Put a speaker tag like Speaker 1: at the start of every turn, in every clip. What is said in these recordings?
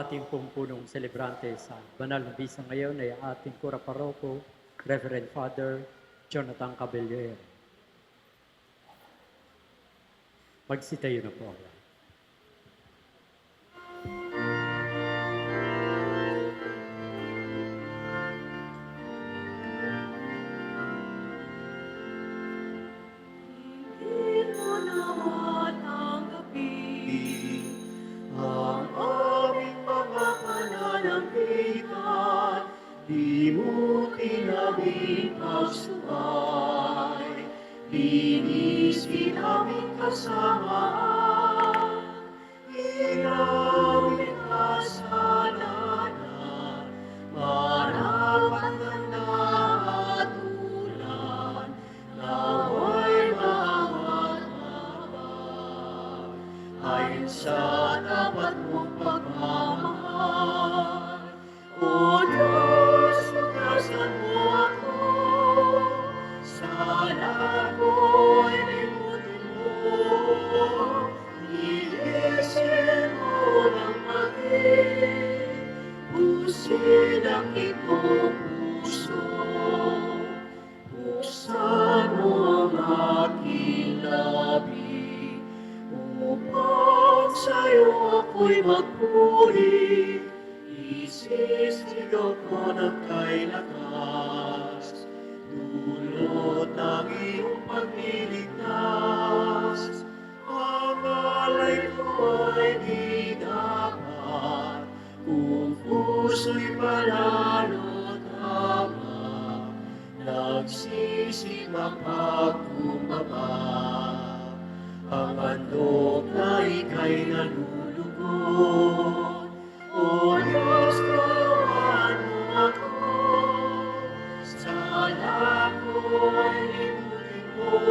Speaker 1: ating pong punong celebrante sa banal na bisa ngayon ay ating Kura Paroko, Reverend Father Jonathan Caballero. Magsitayo na po ang lahat.
Speaker 2: Limutin aming pagsuway, linisin aming kasamaan, inawin kasalanan, marapat ng nahatulan, naway bawat mawag, ayon sa tapat mong pagmamahal. O Diyos, tugasan mo ako, sana ko'y limutin mo, linisin mo ng maging, pusin ang iyong puso, buksan mo ang aking labi, upang sa'yo ako'y magpuri. Isisigaw ko ng kay lakas, dulot ng iyong pagliligtas. Ang alay ko ay di dapat, kung puso'y palalo tama, nagsisimak pagkumbaba. Ang handog na ika'y nalulugod, O Diyos, kawan mo ako, sana ko'y limutin mo,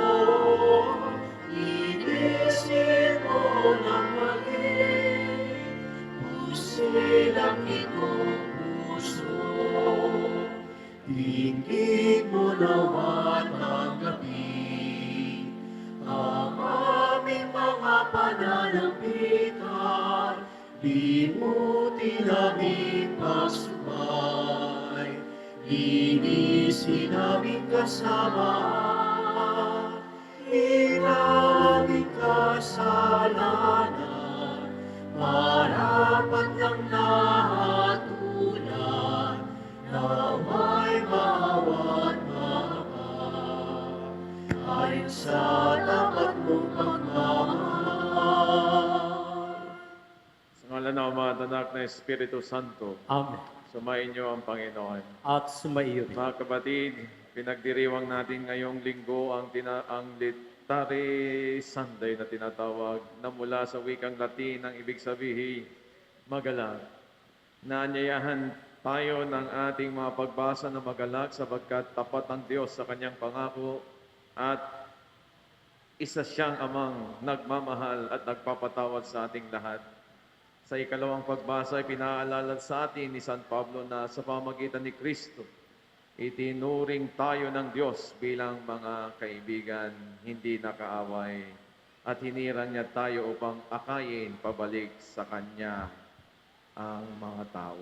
Speaker 2: linisin mo ng maging, pusin ang iyong puso, dinggin mo nawa ng gabi, ang aming mga pananambitan, limutin aming pagsuway, linisin aming kasamaan, inawin kasalanan, marapat ng nahatulan, naway bawat mawag, ayon sa tapat mong pagmamahal.
Speaker 3: Ngalan ng Ama at Anak na Espiritu Santo,
Speaker 1: Amen.
Speaker 3: sumain niyo ang Panginoon.
Speaker 1: At sumaiyo rin.
Speaker 3: Mga kapatid, pinagdiriwang natin ngayong linggo ang Litany Sunday na tinatawag na mula sa wikang Latin ang ibig sabihin, magalak. Naanyayahan tayo ng ating mga pagbasa na magalak sapagkat tapat ang Diyos sa kanyang pangako at isa siyang amang nagmamahal at nagpapatawad sa ating lahat. Sa ikalawang pagbasa ay pinaalala sa atin ni San Pablo na sa pamagitan ni Kristo, itinuring tayo ng Diyos bilang mga kaibigan, hindi nakaaway, at hinirang niya tayo upang akayin pabalik sa Kanya ang mga tao.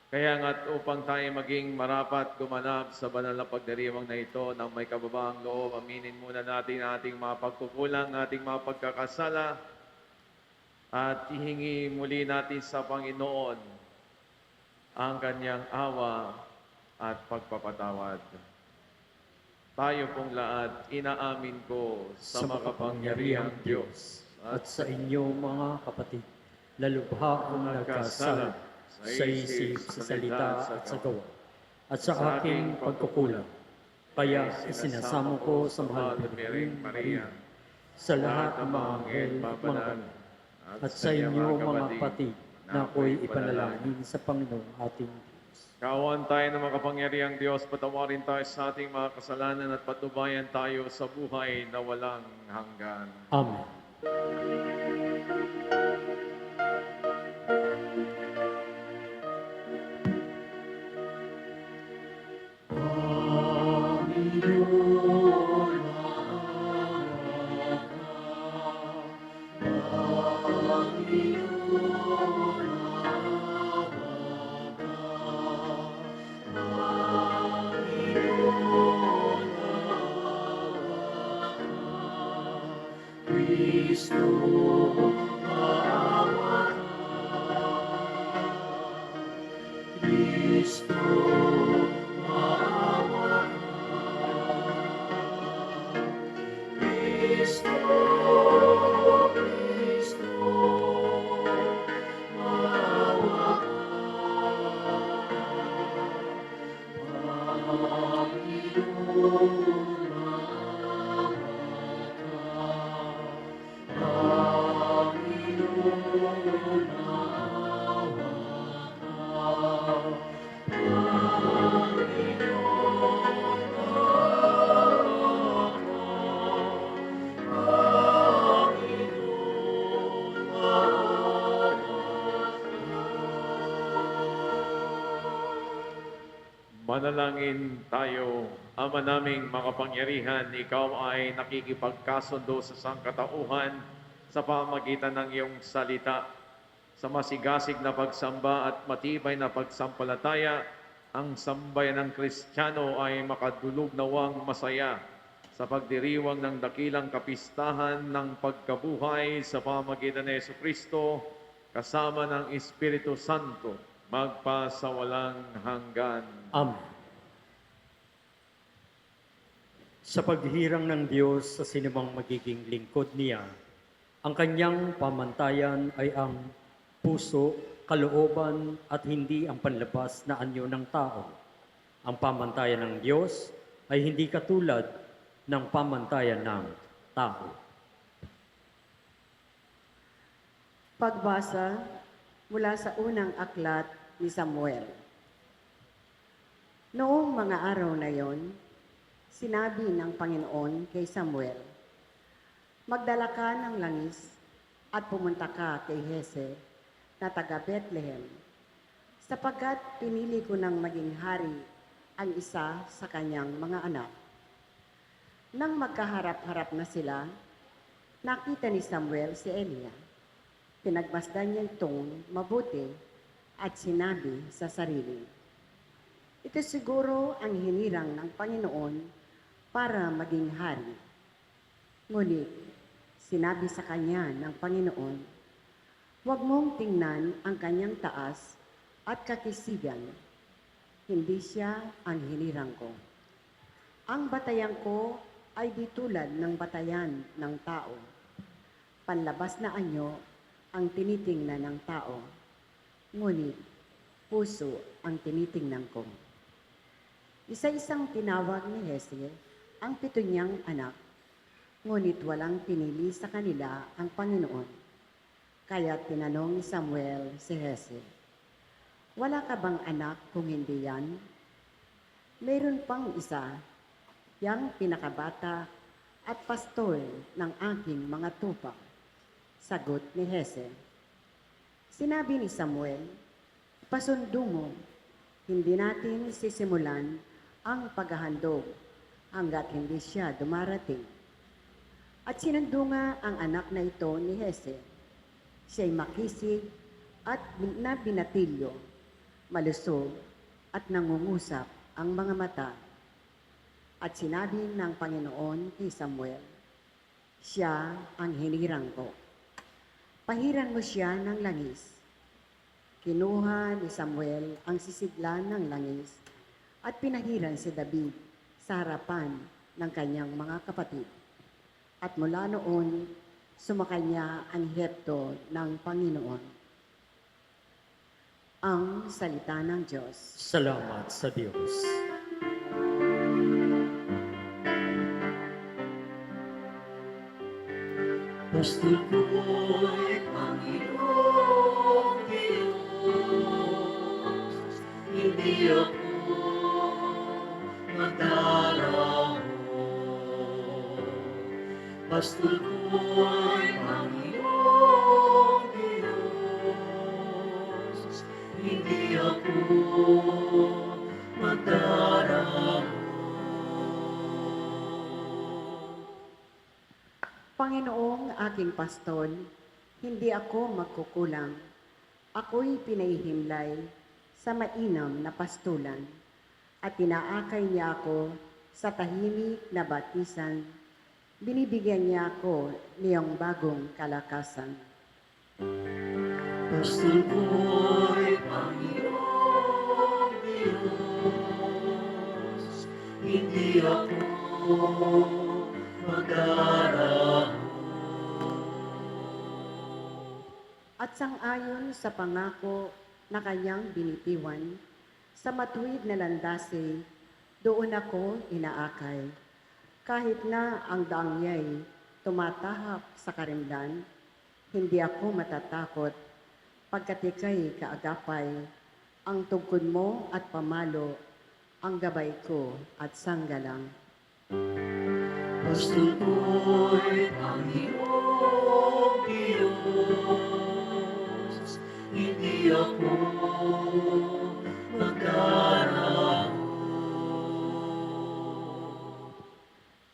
Speaker 3: Kaya nga't upang tayo maging marapat gumanap sa banal na pagdiriwang na ito ng may kababaang loob, aminin muna natin ating mga pagkukulang, ating mga pagkakasala, at ihingi muli natin sa Panginoon ang Kanyang awa at pagpapatawad. Tayo pong lahat, inaamin ko sa makapangyarihang Diyos
Speaker 1: at sa inyo mga kapatid, lalubha akong nagkasala sa isip, sa salita at sa gawa, at sa aking pagkukulang. Kaya isinasamo ko sa mahal na Birheng Maria, sa lahat ng mga anghel at mga banal, at sa inyo mga kapatid na ako'y ipanalangin sa Panginoon ating Diyos.
Speaker 3: Kaawaan tayo ng makapangyarihang Diyos, patawarin tayo sa ating mga kasalanan at patnubayan tayo sa buhay na walang hanggan.
Speaker 1: Amen.
Speaker 3: Manalangin tayo, Ama naming makapangyarihan, Ikaw ay nakikipagkasundo sa sangkatauhan sa pamagitan ng iyong salita. Sa masigasig na pagsamba at matibay na pagsampalataya, ang sambayan ng Kristiyano ay makadulog nawang masaya sa pagdiriwang ng dakilang kapistahan ng pagkabuhay sa pamagitan ni Jesucristo kasama ng Espiritu Santo magpasawalang hanggan.
Speaker 1: Amen. Sa paghirang ng Diyos sa sinumang magiging lingkod niya, ang kanyang pamantayan ay ang puso, kalooban at hindi ang panlabas na anyo ng tao. Ang pamantayan ng Diyos ay hindi katulad ng pamantayan ng tao.
Speaker 4: Pagbasa mula sa unang aklat ni Samuel. Noong mga araw na yon, sinabi ng Panginoon kay Samuel, "Magdala ka ng langis at pumunta ka kay Hese na taga Bethlehem, sapagkat pinili ko ng maging hari ang isa sa kanyang mga anak." Nang magkaharap-harap na sila, nakita ni Samuel si Eliya. Pinagmasdan niya itong mabuti at sinabi sa sarili, "Ito siguro ang hinirang ng Panginoon para maging hari." Ngunit sinabi sa kanya ng Panginoon, "Huwag mong tingnan ang kanyang taas at kakisigan. Hindi siya ang hinirang ko. Ang batayan ko ay di tulad ng batayan ng tao. Panlabas na anyo ang tinitingnan ng tao, ngunit puso ang tinitingnan ko." Isa-isang tinawag ni Hese ang 7 niyang anak, ngunit walang pinili sa kanila ang Panginoon. Kaya tinanong ni Samuel si Hese, "Wala ka bang anak kung hindi yan?" "Mayroon pang isa, yang pinakabata at pastor ng aking mga tupa," sagot ni Hese. Sinabi ni Samuel, "Pasundo mo, hindi natin sisimulan ang paghahandog hanggat hindi siya dumarating." At sinundo nga ang anak na ito ni Hese. Siya'y makisig at na binatilyo, malusog at nangungusap ang mga mata. At sinabi ng Panginoon kay Samuel, "Siya ang hinirang ko. Pahiran mo siya ng langis." Kinuha ni Samuel ang sisidlan ng langis at pinahiran si David sa harapan ng kanyang mga kapatid. At mula noon, sumakay niya ang hepto ng Panginoon. Ang salita ng Diyos.
Speaker 1: Salamat sa Diyos.
Speaker 2: Pastor ko'y Panginoong Diyos, hindi ako magdaraho. Pastor ko'y Panginoong Diyos, hindi ako magdaraho.
Speaker 4: Panginoong aking pastor, hindi ako magkukulang. Ako'y pinahihimlay sa mainam na pastulan at tinaakay niya ako sa tahimik na batisan. Binibigyan niya ako niyang bagong kalakasan.
Speaker 2: Pastor ko'y Panginoong Diyos, hindi ako magdaraho.
Speaker 4: At sangayon sa pangako na kanyang binitiwan, sa matuwid na landasi Doon ako inaakay. Kahit na ang daang niya'y tumatahak sa karimlan, hindi ako matatakot pagkat ika'y kaagapay. Ang tungkod mo at pamalo, ang gabay ko at sanggalang.
Speaker 2: Gusto ko'y Panginoong Diyos, hindi ako magdaramo.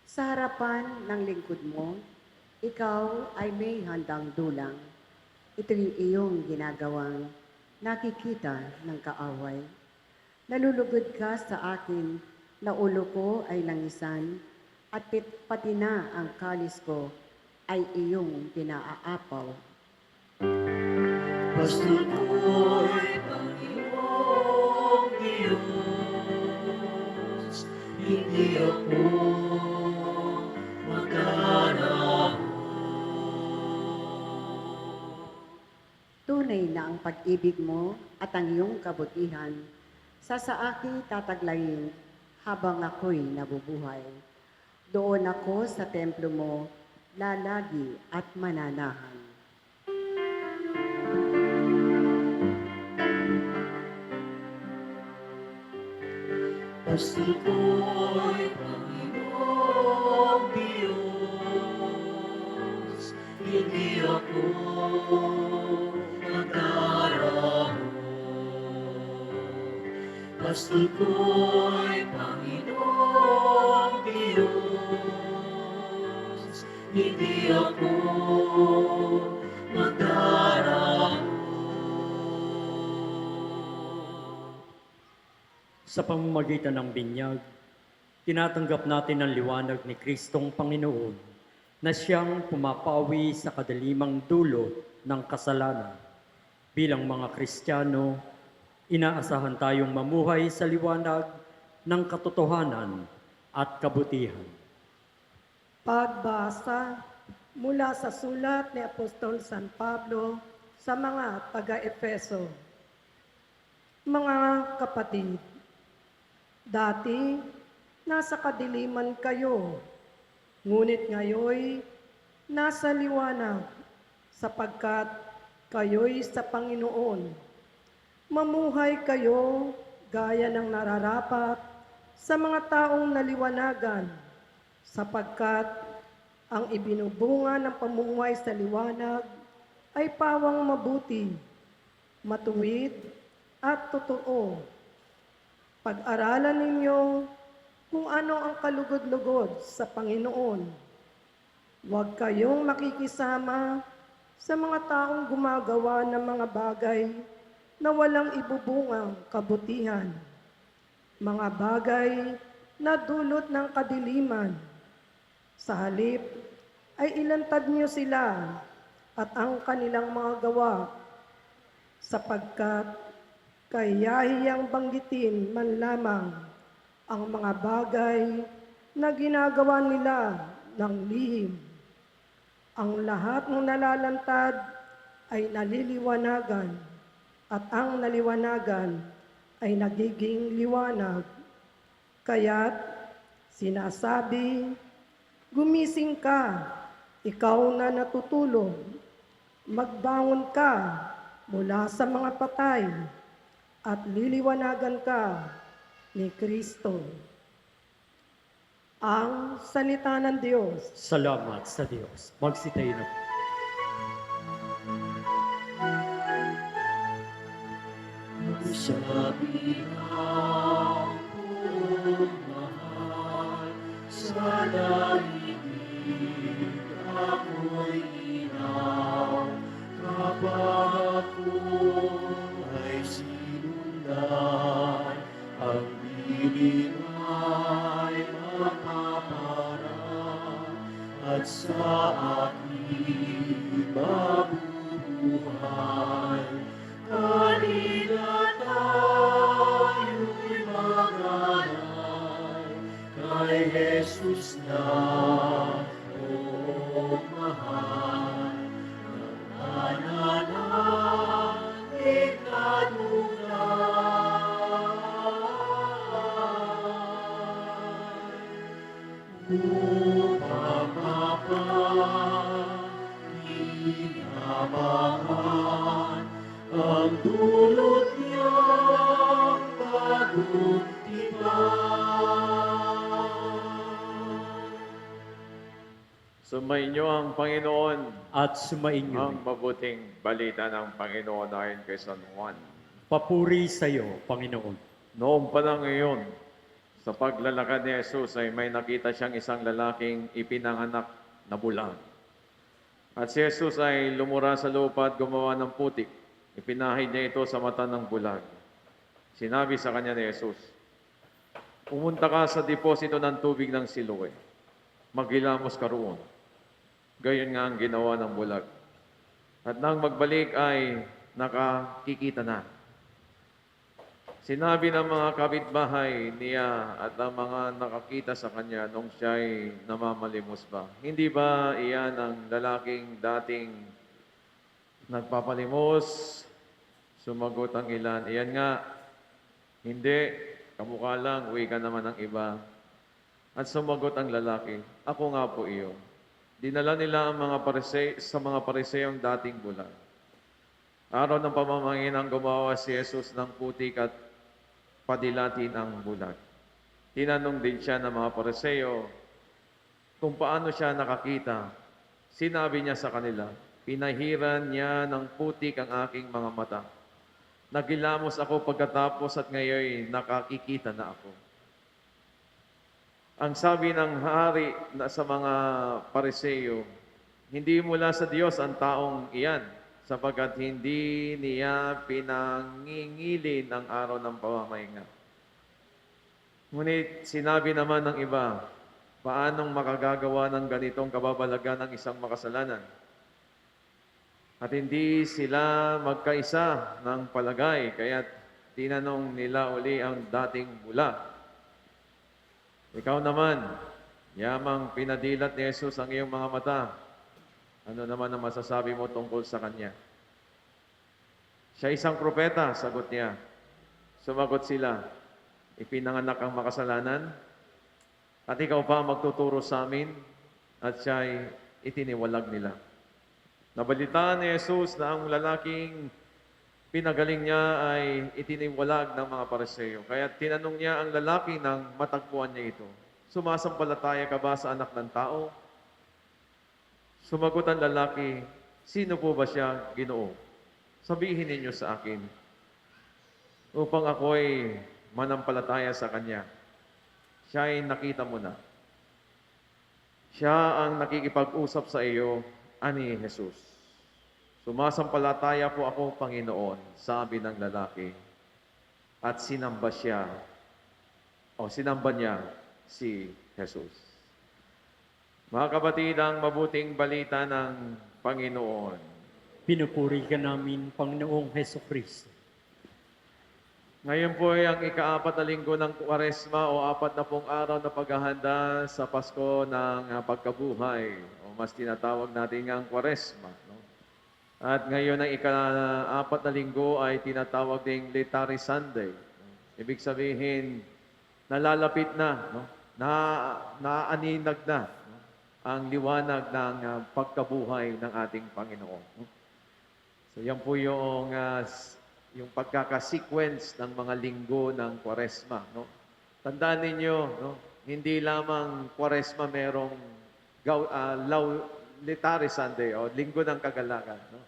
Speaker 4: Sa harapan ng lingkod mo, ikaw ay may handang dulang. Ito'y iyong ginagawang nakikita ng kaaway. Nalulugod ka sa akin na ulo ko ay langisan at pati na ang kalis ko ay iyong pinaaapaw.
Speaker 2: Gusto ko'y Panginoong Diyos, hindi ako magdaramo.
Speaker 4: Tunay na ang pag-ibig mo at ang iyong kabutihan sa akin tataglayin habang ako'y nabubuhay. Doon ako sa templo mo, lalagi at mananahan.
Speaker 2: Gusto ko'y Panginoong Diyos, hindi ako magdaramo. Gusto ko'y Panginoong Diyos, hindi ako magdaramo.
Speaker 1: Sa pamamagitan ng binyag, tinatanggap natin ang liwanag ni Kristong Panginoon na siyang pumapawi sa kadalimang dulo ng kasalanan. Bilang mga Kristiyano, inaasahan tayong mamuhay sa liwanag ng katotohanan at kabutihan.
Speaker 5: Pagbasa mula sa sulat ni Apostol San Pablo sa mga taga-Efeso. Mga kapatid, dati nasa kadiliman kayo, ngunit ngayoy nasa liwanag sapagkat kayo'y sa Panginoon. Mamuhay kayo gaya ng nararapat sa mga taong naliwanagan, sapagkat ang ibinubunga ng pamumuhay sa liwanag ay pawang mabuti, matuwid at totoo. Pag-aralan ninyo kung ano ang kalugod-lugod sa Panginoon. Huwag kayong makikisama sa mga taong gumagawa ng mga bagay na walang ibubungang kabutihan. Mga bagay na dulot ng kadiliman. Sa halip ay ilantad niyo sila at ang kanilang mga gawa, sapagkat kayahiyang banggitin man lamang ang mga bagay na ginagawa nila ng lihim. Ang lahat ng nalalantad ay naliliwanagan, at ang naliwanagan ay nagiging liwanag. Kaya't sinasabi, gumising ka, ikaw na natutulog. Magbangon ka mula sa mga patay at liliwanagan ka ni Kristo. Ang salita ng Diyos.
Speaker 1: Salamat sa Diyos. Magsitayo na.
Speaker 2: Sabi ng mahal sa daigdig ako'y inaw, kapag ako ay sinundan, ang dilim ay makaparang, at sa akin mabubuhay. Halina tayo'y magalay kay Jesus na o mahal, nananalig na lugar. upang mapakinabangan ang dulot niyang pagtitipan.
Speaker 3: Sumainyo ang Panginoon
Speaker 1: At sumainyo.
Speaker 3: ang mabuting balita ng Panginoon ayon kay San Juan.
Speaker 1: Papuri sa iyo, Panginoon.
Speaker 3: Noong panahon ngayon, sa paglalakad ni Jesus ay may nakita siyang isang lalaking ipinanganak na bulag. At si Jesus ay lumura sa lupa at gumawa ng putik. Ipinahid niya ito sa mata ng bulag. Sinabi sa kanya ni Jesus, "Pumunta ka sa deposito ng tubig ng Siloe. Maghilamos ka roon." Gayon nga ang ginawa ng bulag. At nang magbalik ay nakakikita na. Sinabi ng mga kapitbahay niya at ang mga nakakita sa kanya nung siya'y namamalimos pa, "Hindi ba iyan ang lalaking dating nagpapalimos?" Sumagot ang ilan, "Iyan nga." "Hindi, kamukha lang, uwi ka naman ng iba." At sumagot ang lalaki, "Ako nga po iyon." Dinala nila ang mga pariseyong dating bulag. Araw ng pamamanginang gumawa si Jesus ng putik at padilatin ang bulag. Tinanong din siya ng mga pariseyo kung paano siya nakakita. Sinabi niya sa kanila, "Pinahiran niya ng putik ang aking mga mata. Nagilamos ako pagkatapos at ngayon nakakikita na ako." Ang sabi ng hari na sa mga pariseyo, "Hindi mula sa Diyos ang taong iyan, sapagkat hindi niya pinangingilin ang araw ng pamamahinga." Ngunit sinabi naman ng iba, "Paanong makagagawa ng ganitong kababalagan ng isang makasalanan?" At hindi sila magkaisa ng palagay, kaya't tinanong nila uli ang dating bulag, "Ikaw naman, yamang pinadilat ni Jesus ang iyong mga mata. Ano naman ang masasabi mo tungkol sa kanya?" "Siya isang propeta," sagot niya. Sumagot sila, "Ipinanganak ang makasalanan? At ikaw pa magtuturo sa amin?" At siya'y itiniwalag nila. Nabalitaan ni Jesus na ang lalaking pinagaling niya ay itiniwalag ng mga pariseyo. Kaya tinanong niya ang lalaki nang matagpuan niya ito, "Sumasampalataya ka ba sa anak ng tao?" Sumagot ang lalaki, "Sino po ba siya, Ginoo? Sabihin ninyo sa akin, upang ako'y manampalataya sa kanya." Siya ay nakita mo na. Siya ang nakikipag-usap sa iyo, ani Jesus. "Sumasampalataya po ako, Panginoon," sabi ng lalaki. At sinamba niya si Jesus. Mga kapatid, ang mabuting balita ng Panginoon.
Speaker 1: Pinupuri ka namin, Panginoong Heso Kristo.
Speaker 3: Ngayon po ay ang ika-4 na linggo ng Kwaresma o 40 araw na paghahanda sa Pasko ng pagkabuhay o mas tinatawag natin ang Kwaresma. No? At ngayon ang ika-4 na linggo ay tinatawag ding Laetare Sunday. Ibig sabihin, nalalapit na, no? Naaninag na, no? Ang liwanag ng pagkabuhay ng ating Panginoon. No? So yan po yung pagkaka-sequence ng mga linggo ng Kwaresma. No? Tandaan ninyo, no? Hindi lamang Kwaresma merong Laetare Sunday o Linggo ng Kagalakan. No?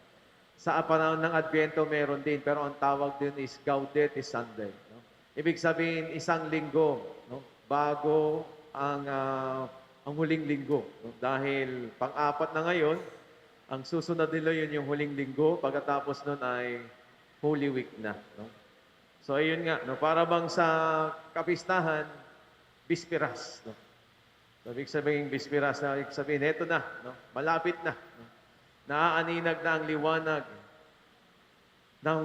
Speaker 3: Sa panahon ng Adbyento meron din, pero ang tawag din is Gaudete Sunday. No? Ibig sabihin, isang linggo, no? Bago ang huling linggo. No? Dahil pang-apat na ngayon, ang susunod nila yun yung huling linggo, pagkatapos nun ay Holy Week na. No? So, ayun nga, no? Para bang sa kapistahan, Bisperas. No? So, ibig sabihin, Bisperas, na ibig sabihin, eto na, no? Malapit na. No? Naaaninag na ang liwanag ng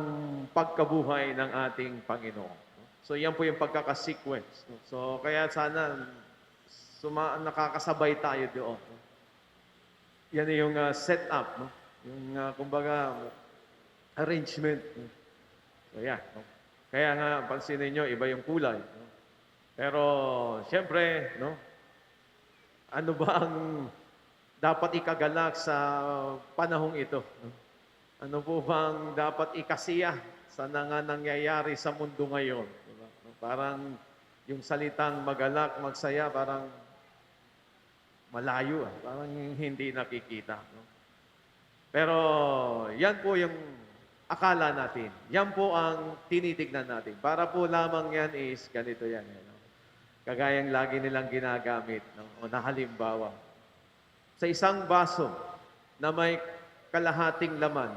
Speaker 3: pagkabuhay ng ating Panginoon. No? So, yan po yung pagkaka-sequence. No? So, kaya sana nakakasabay tayo doon. No? Yan yung setup, no? Yung, kumbaga, arrangement. No? So, yan. No? Kaya nga, pansinin nyo, iba yung kulay. No? Pero, siyempre, no? ano ba ang dapat ikagalak sa panahong ito? No? Ano po bang dapat ikasiya sa nangyayari sa mundo ngayon? Diba? Parang yung salitang magalak, magsaya, parang malayo. Parang hindi nakikita. No? Pero yan po yung akala natin. Yan po ang tinitignan natin. Para po lamang yan is ganito yan. No? Kagayang lagi nilang ginagamit. No? O na halimbawa. Sa isang baso na may kalahating laman,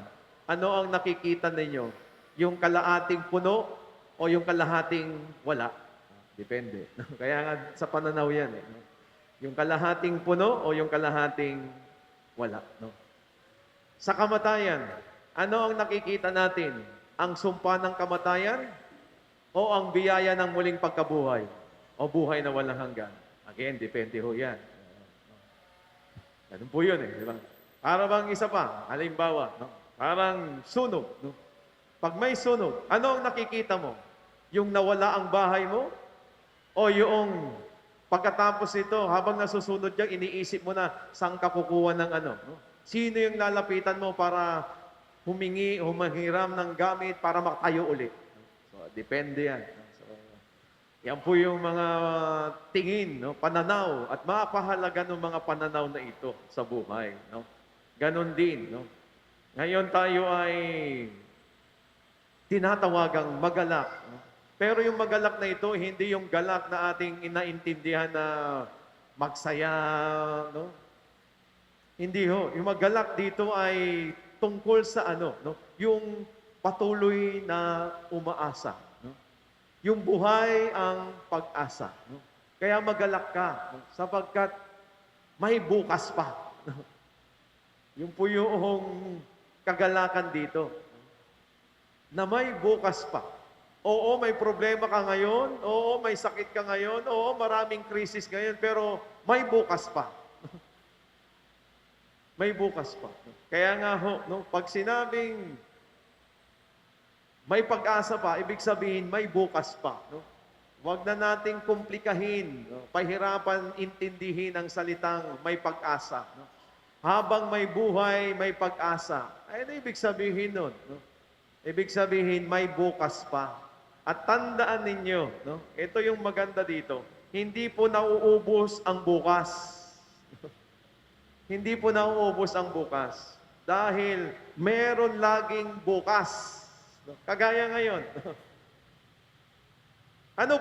Speaker 3: ano ang nakikita ninyo? Yung kalahating puno o yung kalahating wala? Depende. Kaya nga sa pananaw yan. Yung kalahating puno o yung kalahating wala. No? Sa kamatayan, ano ang nakikita natin? Ang sumpa ng kamatayan o ang biyaya ng muling pagkabuhay? O buhay na walang hanggan? Again, depende ho yan. Ganun po yun di ba? Para bang isa pa, halimbawa, no? Parang sunog. No? Pag may sunog, ano ang nakikita mo? Yung nawala ang bahay mo? O yung pagkatapos ito, habang nasusunod yan, iniisip mo na saan ka kukuha ng ano? No? Sino yung lalapitan mo para humahiram ng gamit para makatayo ulit? So, depende yan. So, yan po yung mga tingin, no? Pananaw, at mapahalaga ng mga pananaw na ito sa buhay. No? Ganon din. No? Ngayon tayo ay tinatawagang magalak. No? Pero yung magalak na ito, hindi yung galak na ating inaintindihan na magsaya. No? Hindi ho. Yung magalak dito ay tungkol sa ano? No? Yung patuloy na umaasa. No? Yung buhay ang pag-asa. No? Kaya magalak ka. No? Sapagkat may bukas pa. No? Yung po yung kagalakan dito. Na may bukas pa. Oo, may problema ka ngayon. Oo, may sakit ka ngayon. Oo, maraming krisis ngayon. Pero may bukas pa. May bukas pa. Kaya nga ho, no, pag sinabing may pag-asa pa, ibig sabihin may bukas pa. No? Huwag na nating komplikahin, no? Pahirapan intindihin ang salitang may pag-asa. No? Habang may buhay, may pag-asa. Ay, ano ibig sabihin nun? No? Ibig sabihin, may bukas pa. At tandaan ninyo, no? Ito yung maganda dito. Hindi po nauubos ang bukas. Hindi po nauubos ang bukas. Dahil meron laging bukas. No? Kagaya ngayon. Ano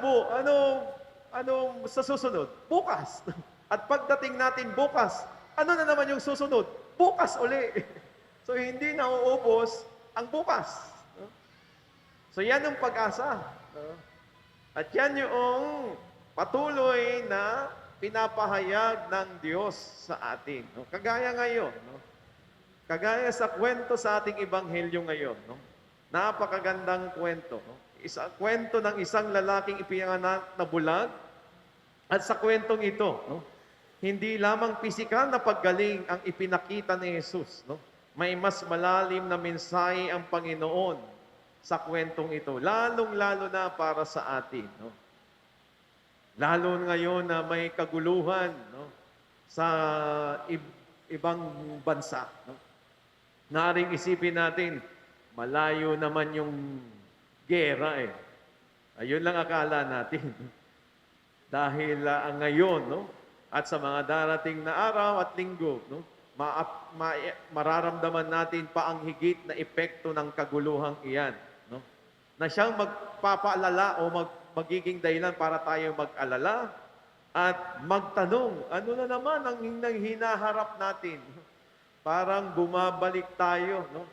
Speaker 3: sa susunod? Bukas. At pagdating natin bukas, ano na naman yung susunod? Bukas uli. So, hindi nauubos ang bukas. No? So, yan yung pag-asa. No? At yan yung patuloy na pinapahayag ng Diyos sa atin. No? Kagaya ngayon. No? Kagaya sa kwento sa ating ebanghelyo ngayon. No? Napakagandang kwento. No? Kwento ng isang lalaking ipinanganak na bulag. At sa kwentong ito, no? Hindi lamang pisikal na paggaling ang ipinakita ni Jesus. No? May mas malalim na mensahe ang Panginoon sa kwentong ito. Lalong-lalo na para sa atin. No? Lalo ngayon na may kaguluhan, no? Sa ibang bansa. No? Naring isipin natin, malayo naman yung gera eh. Ayun lang akala natin. Dahil ngayon, no? At sa mga darating na araw at linggo, no, mararamdaman natin pa ang higit na epekto ng kaguluhang iyan. No? Na siyang magpapaalala o magiging dahilan para tayo mag-alala at magtanong, ano na naman ang hinaharap natin? Parang bumabalik tayo no,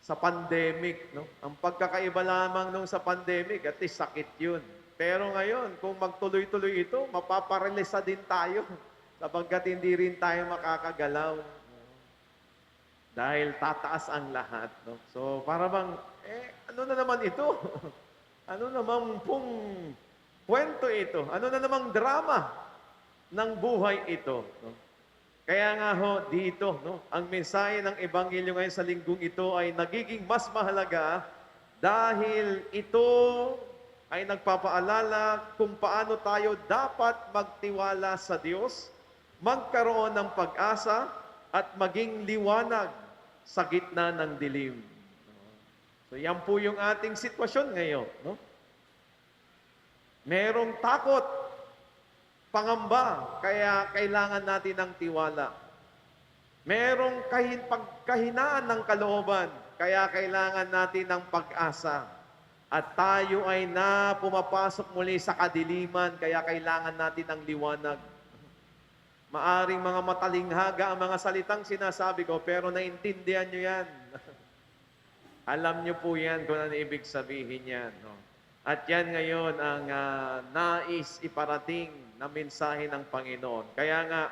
Speaker 3: sa pandemic. No? Ang pagkakaiba lamang nung sa pandemic, at least sakit yun. Pero ngayon, kung magtuloy-tuloy ito, mapaparalisa din tayo sapagkat hindi rin tayo makakagalaw. Dahil tataas ang lahat. No? So, para bang, ano na naman ito? Ano naman pong kwento ito? Ano na namang drama ng buhay ito? No? Kaya nga ho, dito, no, ang mensahe ng Ebanghelyo ngayon sa linggong ito ay nagiging mas mahalaga dahil ito ay nagpapaalala kung paano tayo dapat magtiwala sa Diyos magkaroon ng pag-asa at maging liwanag sa gitna ng dilim. So yan po yung ating sitwasyon ngayon. No? Merong takot, pangamba, kaya kailangan natin ng tiwala. Merong pagkahinaan ng kalooban, kaya kailangan natin ng pag-asa. At tayo ay pumapasok muli sa kadiliman, kaya kailangan natin ng liwanag. Maaring mga matalinghaga ang mga salitang sinasabi ko, pero naintindihan nyo yan. Alam nyo po yan kung ano ibig sabihin yan. No? At yan ngayon ang nais iparating na mensahe ng Panginoon. Kaya nga,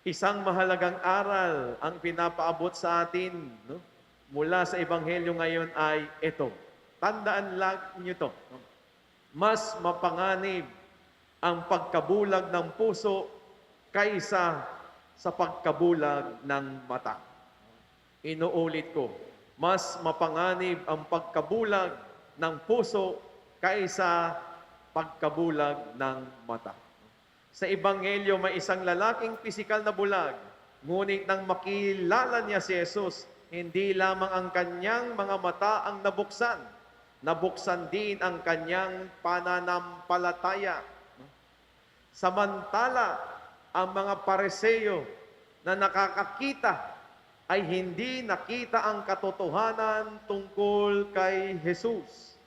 Speaker 3: isang mahalagang aral ang pinapaabot sa atin no? Mula sa Ebanghelyo ngayon ay ito. Tandaan lang nyo to. No? Mas mapanganib ang pagkabulag ng puso kaysa sa pagkabulag ng mata. Inuulit ko, mas mapanganib ang pagkabulag ng puso kaysa pagkabulag ng mata. Sa Ebanghelyo, may isang lalaking pisikal na bulag, ngunit nang makilala niya si Jesus, hindi lamang ang kanyang mga mata ang nabuksan, nabuksan din ang kanyang pananampalataya. Samantala, ang mga Pariseo na nakakakita ay hindi nakita ang katotohanan tungkol kay Jesus.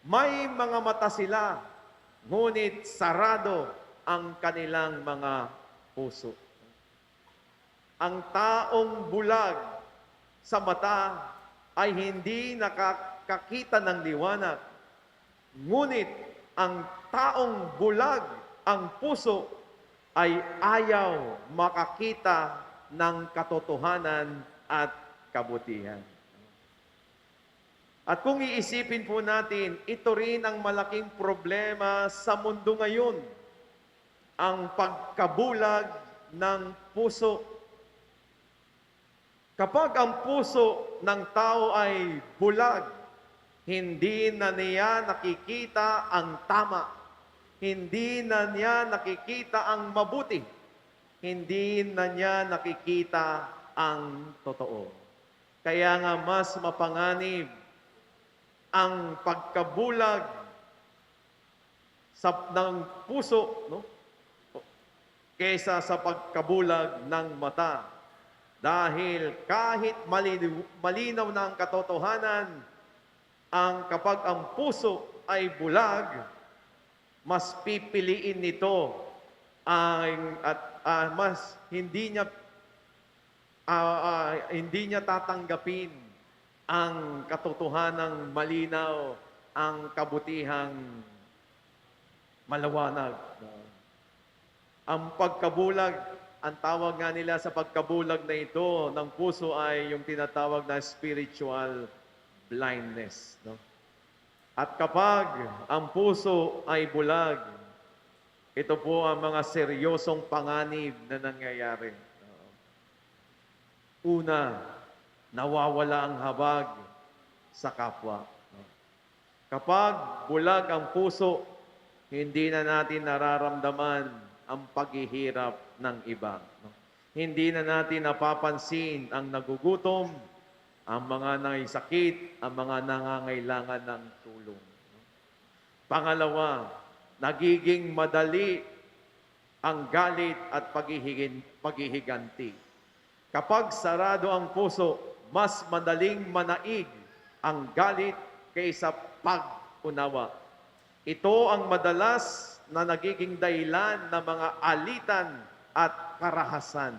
Speaker 3: May mga mata sila, ngunit sarado ang kanilang mga puso. Ang taong bulag sa mata ay hindi nakakakita ng liwanag, ngunit ang taong bulag ang puso ay ayaw makakita ng katotohanan at kabutihan. At kung iisipin po natin, ito rin ang malaking problema sa mundo ngayon, ang pagkabulag ng puso. Kapag ang puso ng tao ay bulag, hindi na niya nakikita ang tama. Hindi na niya nakikita ang mabuti. Hindi na niya nakikita ang totoo. Kaya nga mas mapanganib ang pagkabulag ng puso, no? Kaysa sa pagkabulag ng mata. Dahil kahit malinaw na ang katotohanan, kapag ang puso ay bulag, mas pipiliin nito mas hindi niya tatanggapin ang katotohanang malinaw, ang kabutihang malawanag. Ang pagkabulag, ang tawag nga nila sa pagkabulag na ito ng puso ay yung tinatawag na spiritual blindness. No? At kapag ang puso ay bulag, ito po ang mga seryosong panganib na nangyayari. Una, nawawala ang habag sa kapwa. Kapag bulag ang puso, hindi na natin nararamdaman ang paghihirap ng iba. Hindi na natin napapansin ang nagugutom, ang mga naisakit, ang mga nangangailangan ng tulong. Pangalawa, nagiging madali ang galit at paghihiganti. Kapag sarado ang puso, mas madaling manaig ang galit kaysa pag-unawa. Ito ang madalas na nagiging dahilan ng mga alitan at karahasan.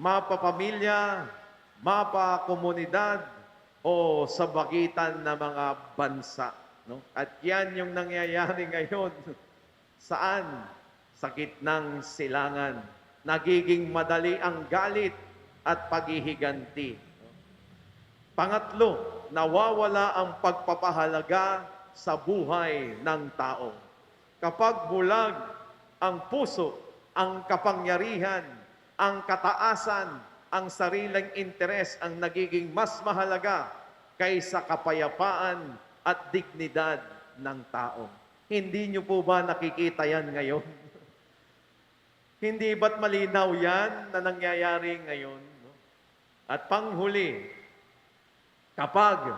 Speaker 3: Mapapamilya, mapakomunidad, o sa bagitan ng mga bansa. No? At yan yung nangyayari ngayon. Saan? Sa gitnang silangan. Nagiging madali ang galit at paghihiganti. Pangatlo, nawawala ang pagpapahalaga sa buhay ng tao. Kapag bulag ang puso, ang kapangyarihan, ang kataasan, ang sariling interes ang nagiging mas mahalaga kaysa kapayapaan at dignidad ng tao. Hindi niyo po ba nakikita yan ngayon? Hindi ba't malinaw yan na nangyayari ngayon? No? At panghuli, kapag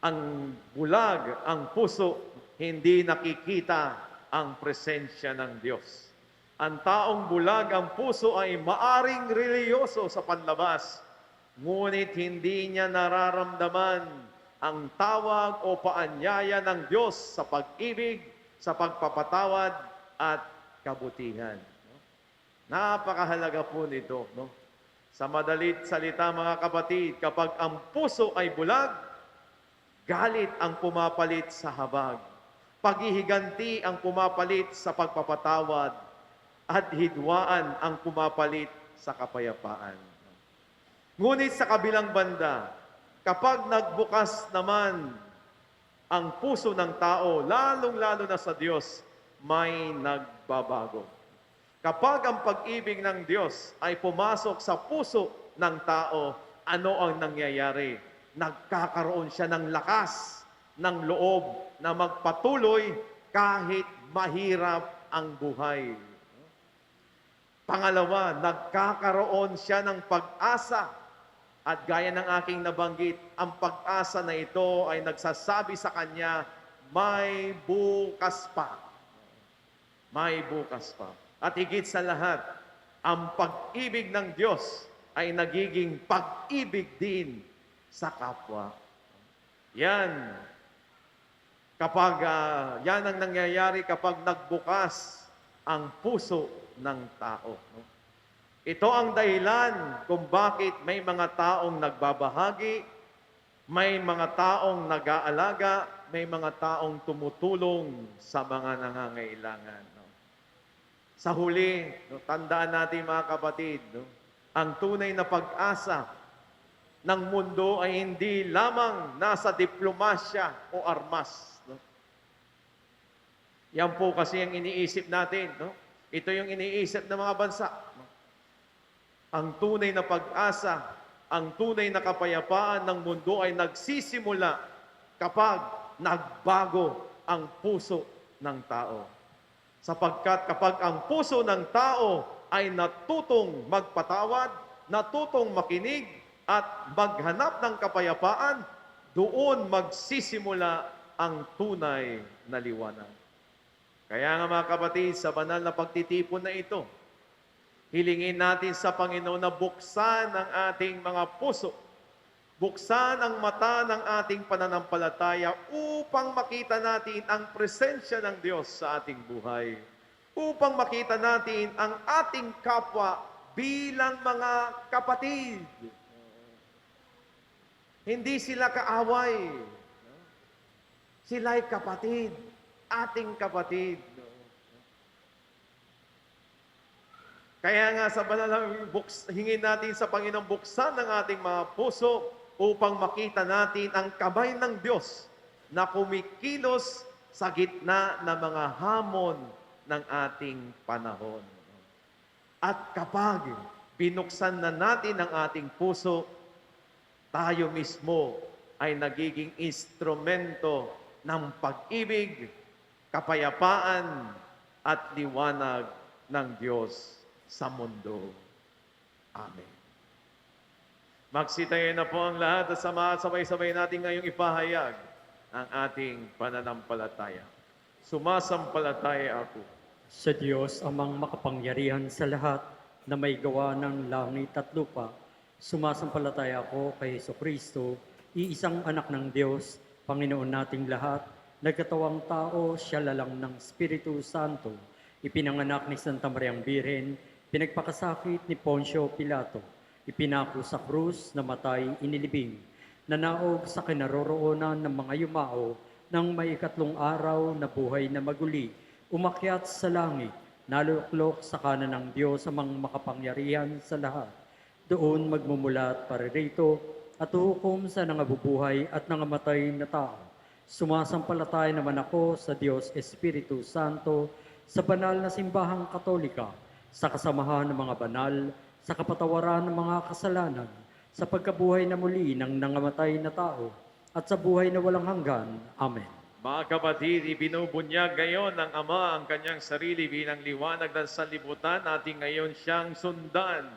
Speaker 3: ang bulag, ang puso, hindi nakikita ang presensya ng Diyos. Ang taong bulag ang puso ay maaring reliyoso sa panlabas, ngunit hindi niya nararamdaman ang tawag o paanyaya ng Diyos sa pag-ibig, sa pagpapatawad at kabutihan. Napakahalaga po nito. No? Sa madalit salita mga kapatid, kapag ang puso ay bulag, galit ang pumapalit sa habag. Paghihiganti ang pumapalit sa pagpapatawad at hidwaan ang pumapalit sa kapayapaan. Ngunit sa kabilang banda, kapag nagbukas naman ang puso ng tao, lalong-lalo na sa Diyos, may nagbabago. Kapag ang pag-ibig ng Diyos ay pumasok sa puso ng tao, ano ang nangyayari? Nagkakaroon siya ng lakas, ng loob na magpatuloy kahit mahirap ang buhay. Pangalawa, nagkakaroon siya ng pag-asa. At gaya ng aking nabanggit, ang pag-asa na ito ay nagsasabi sa kanya, may bukas pa. May bukas pa. At higit sa lahat, ang pag-ibig ng Diyos ay nagiging pag-ibig din sa kapwa. Yan. Yan ang nangyayari kapag nagbukas ang puso ng tao. No? Ito ang dahilan kung bakit may mga taong nagbabahagi, may mga taong nag-aalaga, may mga taong tumutulong sa mga nangangailangan. No? Sa huli, no, tandaan natin mga kapatid, no, ang tunay na pag-asa ng mundo ay hindi lamang nasa diplomasya o armas. No? Yan po kasi ang iniisip natin. No? Ito yung iniisip ng mga bansa. No? Ang tunay na pag-asa, ang tunay na kapayapaan ng mundo ay nagsisimula kapag nagbago ang puso ng tao. Sapagkat kapag ang puso ng tao ay natutong magpatawad, natutong makinig, at maghanap ng kapayapaan, doon magsisimula ang tunay na liwanag. Kaya nga mga kapatid, sa banal na pagtitipon na ito, hilingin natin sa Panginoon na buksan ang ating mga puso, buksan ang mata ng ating pananampalataya upang makita natin ang presensya ng Diyos sa ating buhay, upang makita natin ang ating kapwa bilang mga kapatid. Hindi sila kaaway. Sila'y kapatid, ating kapatid. Kaya nga sa banal hingin natin sa Panginoong buksan ng ating mga puso upang makita natin ang kamay ng Diyos na kumikilos sa gitna ng mga hamon ng ating panahon. At kapag binuksan na natin ang ating puso, tayo mismo ay nagiging instrumento ng pag-ibig, kapayapaan at liwanag ng Diyos sa mundo. Amen. Magsitayo na po ang lahat at sabay-sabay natin ngayong ipahayag ang ating pananampalataya. Sumasampalataya ako
Speaker 1: Sa Diyos amang makapangyarihan sa lahat na may gawa ng langit at lupa, sumasampalataya ako kay Jesucristo, iisang anak ng Diyos, Panginoon nating lahat, nagkatawang tao, siya lalang ng Espiritu Santo, ipinanganak ni Santa Mariang Birhen, pinagpakasakit ni Poncio Pilato, ipinako sa krus, namatay, inilibing, nanaog sa kinaroroonan ng mga yumao, ng may ikatlong araw na buhay na maguli, umakyat sa langit, naluklok sa kanan ng Diyos amang makapangyarihan sa lahat. Doon magmumulat paririto at hukom sa nangabubuhay at nangamatay na tao. Sumasampalataya naman ako sa Diyos Espiritu Santo, sa banal na simbahang katolika, sa kasamahan ng mga banal, sa kapatawaran ng mga kasalanan, sa pagkabuhay na muli ng nangamatay na tao, at sa buhay na walang hanggan. Amen.
Speaker 3: Mga kapatid, ibinubunyag ngayon ng Ama ang kanyang sarili bilang liwanag ng sanlibutan. Ating ngayon siyang sundan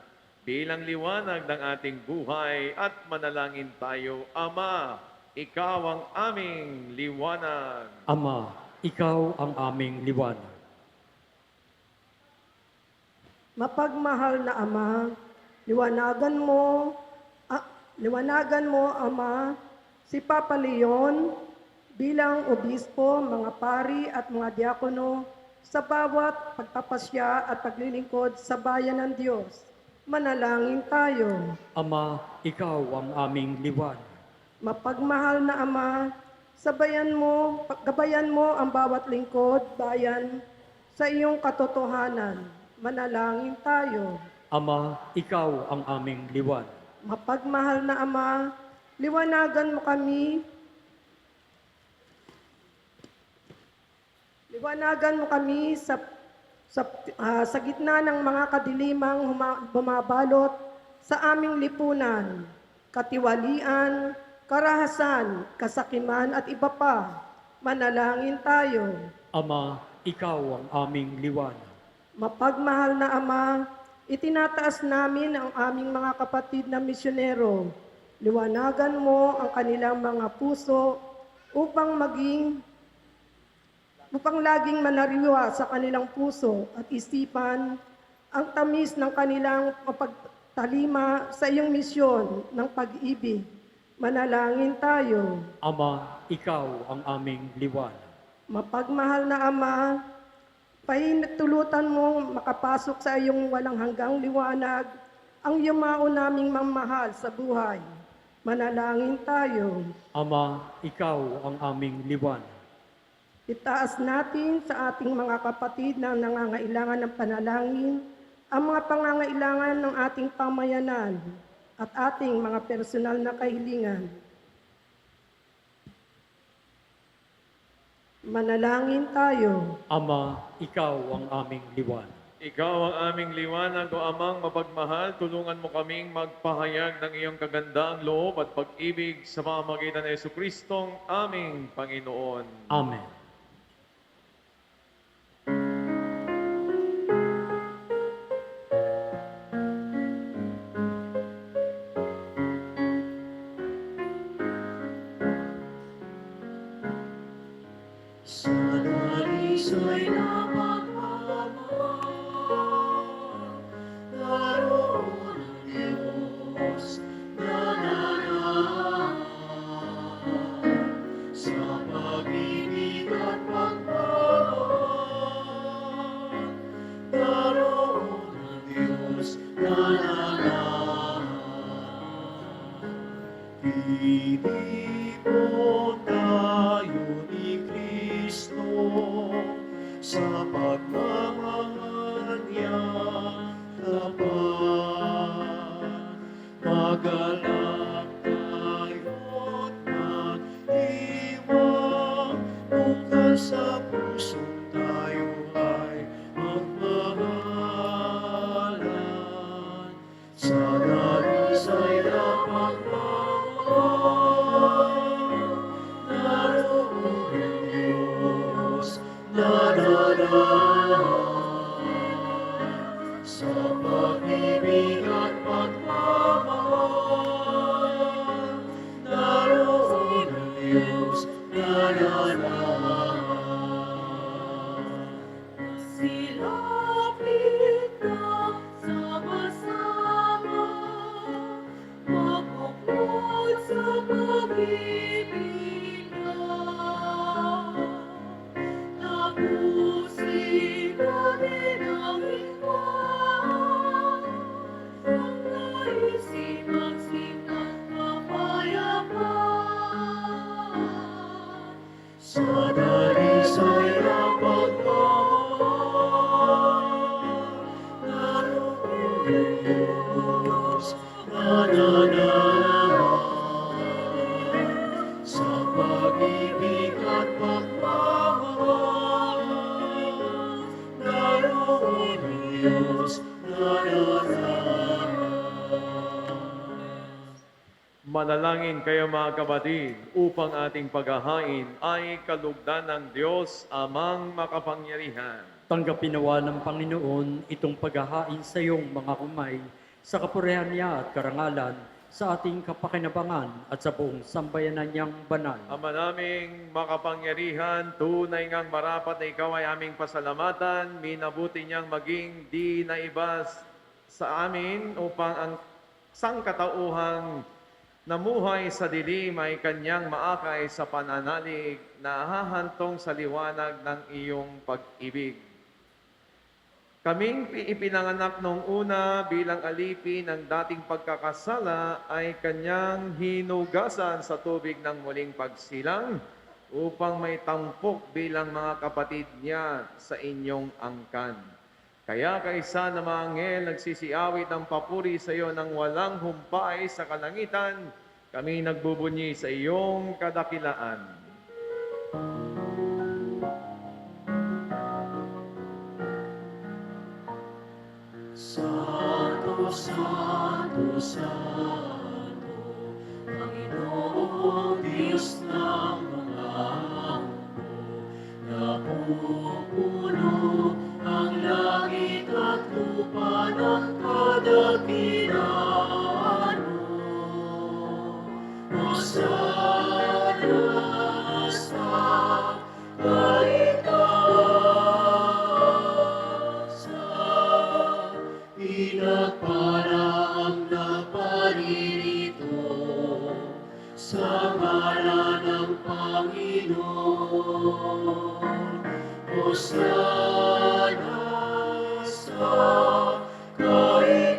Speaker 3: bilang liwanag ng ating buhay at manalangin tayo. Ama, Ikaw ang aming liwanag.
Speaker 1: Ama, ikaw ang aming liwanag.
Speaker 5: Mapagmahal na Ama, liwanagan mo, Ama, si Papa Leon bilang obispo, mga pari at mga diakono sa bawat pagpapasya at paglilingkod sa bayan ng Diyos. Manalangin tayo.
Speaker 1: Ama, ikaw ang aming liwanag.
Speaker 5: Mapagmahal na Ama, gabayan mo ang bawat lingkod, bayan, sa iyong katotohanan. Manalangin tayo.
Speaker 1: Ama, ikaw ang aming liwanag.
Speaker 5: Mapagmahal na Ama, liwanagan mo kami sa gitna ng mga kadilimang bumabalot sa aming lipunan, katiwalian, karahasan, kasakiman at iba pa. Manalangin tayo.
Speaker 1: Ama, ikaw ang aming liwanag.
Speaker 5: Mapagmahal na Ama, itinataas namin ang aming mga kapatid na misyonero. Liwanagan mo ang kanilang mga puso upang laging manariwa sa kanilang puso at isipan ang tamis ng kanilang mapagtalima sa iyong misyon ng pag-ibig. Manalangin tayo.
Speaker 1: Ama, ikaw ang aming liwanag.
Speaker 5: Mapagmahal na Ama, pahinatulutan mong makapasok sa iyong walang hanggang liwanag ang yumao naming mamahal sa buhay. Manalangin tayo.
Speaker 1: Ama, ikaw ang aming liwanag.
Speaker 5: Itaas natin sa ating mga kapatid na nangangailangan ng panalangin ang mga pangangailangan ng ating pamayanan at ating mga personal na kahilingan. Manalangin tayo.
Speaker 1: Ama, ikaw ang aming liwanag.
Speaker 3: Ikaw ang aming liwanag, o Amang mapagmahal, tulungan mo kaming magpahayag ng iyong kagandaang loob at pag-ibig sa pamamagitan ng Jesucristong aming Panginoon.
Speaker 1: Amen.
Speaker 2: Sa dalisay na pagmamahal, naroon ang Diyos na nananahan. Sa pag-ibig at pagmamahal, naroon ang Diyos na nananahan. Pinipon tayo ni Kristo sa pagmamahal niya tapat. Magalak tayo't mag-iwang, bukas sa puso tayo ay magmahalan. Sa dalisay na pagmamahal, naroon ang Diyos na nananahan. Sa pag-ibig at pagmamahal, naroon ang Diyos na nananahan. Silapit na sama-sama, magbukod sa pag-ibig na. Tapusin natin ang iwan, ang naisip ang sikat kapayapaan. Sa dalisay na pagmamahal, naroon ang Diyos na nananahan. Sa pag-ibig at pagmamahal, naroon ang Diyos na nananahan.
Speaker 3: Manalangin kayo mga kapatid upang ating paghahain ay kalugdan ng Diyos amang makapangyarihan.
Speaker 1: Tanggapin nawa ng Panginoon itong paghahain sa iyong mga kamay sa kapurihan niya at karangalan sa ating kapakinabangan at sa buong sambayanan niyang banal.
Speaker 3: Ama naming makapangyarihan, tunay ngang marapat na ikaw ay aming pasalamatan, minabuti niyang maging di naibas sa amin upang ang sangkatauhang namuhay sa dilim ay kanyang maakay sa pananalig na hahantong sa liwanag ng iyong pag-ibig. Kaming ipinanganak noong una bilang alipin ng dating pagkakasala ay kanyang hinugasan sa tubig ng muling pagsilang upang may tampok bilang mga kapatid niya sa inyong angkan. Kaya kaisa na mga anghel nagsisiawit ng papuri sa iyo ng walang humpay sa kalangitan, kami nagbubunyi sa iyong kadakilaan.
Speaker 2: Santo, Santo, Santo, Panginoong Diyos ng mga hukbo, napupuno ang langit at lupa ng kadakilaan mo. Hosana sa kaitaasan, pinagpala ang naparirito sa ngalan ng Panginoon. Hosana sa kaitaasan.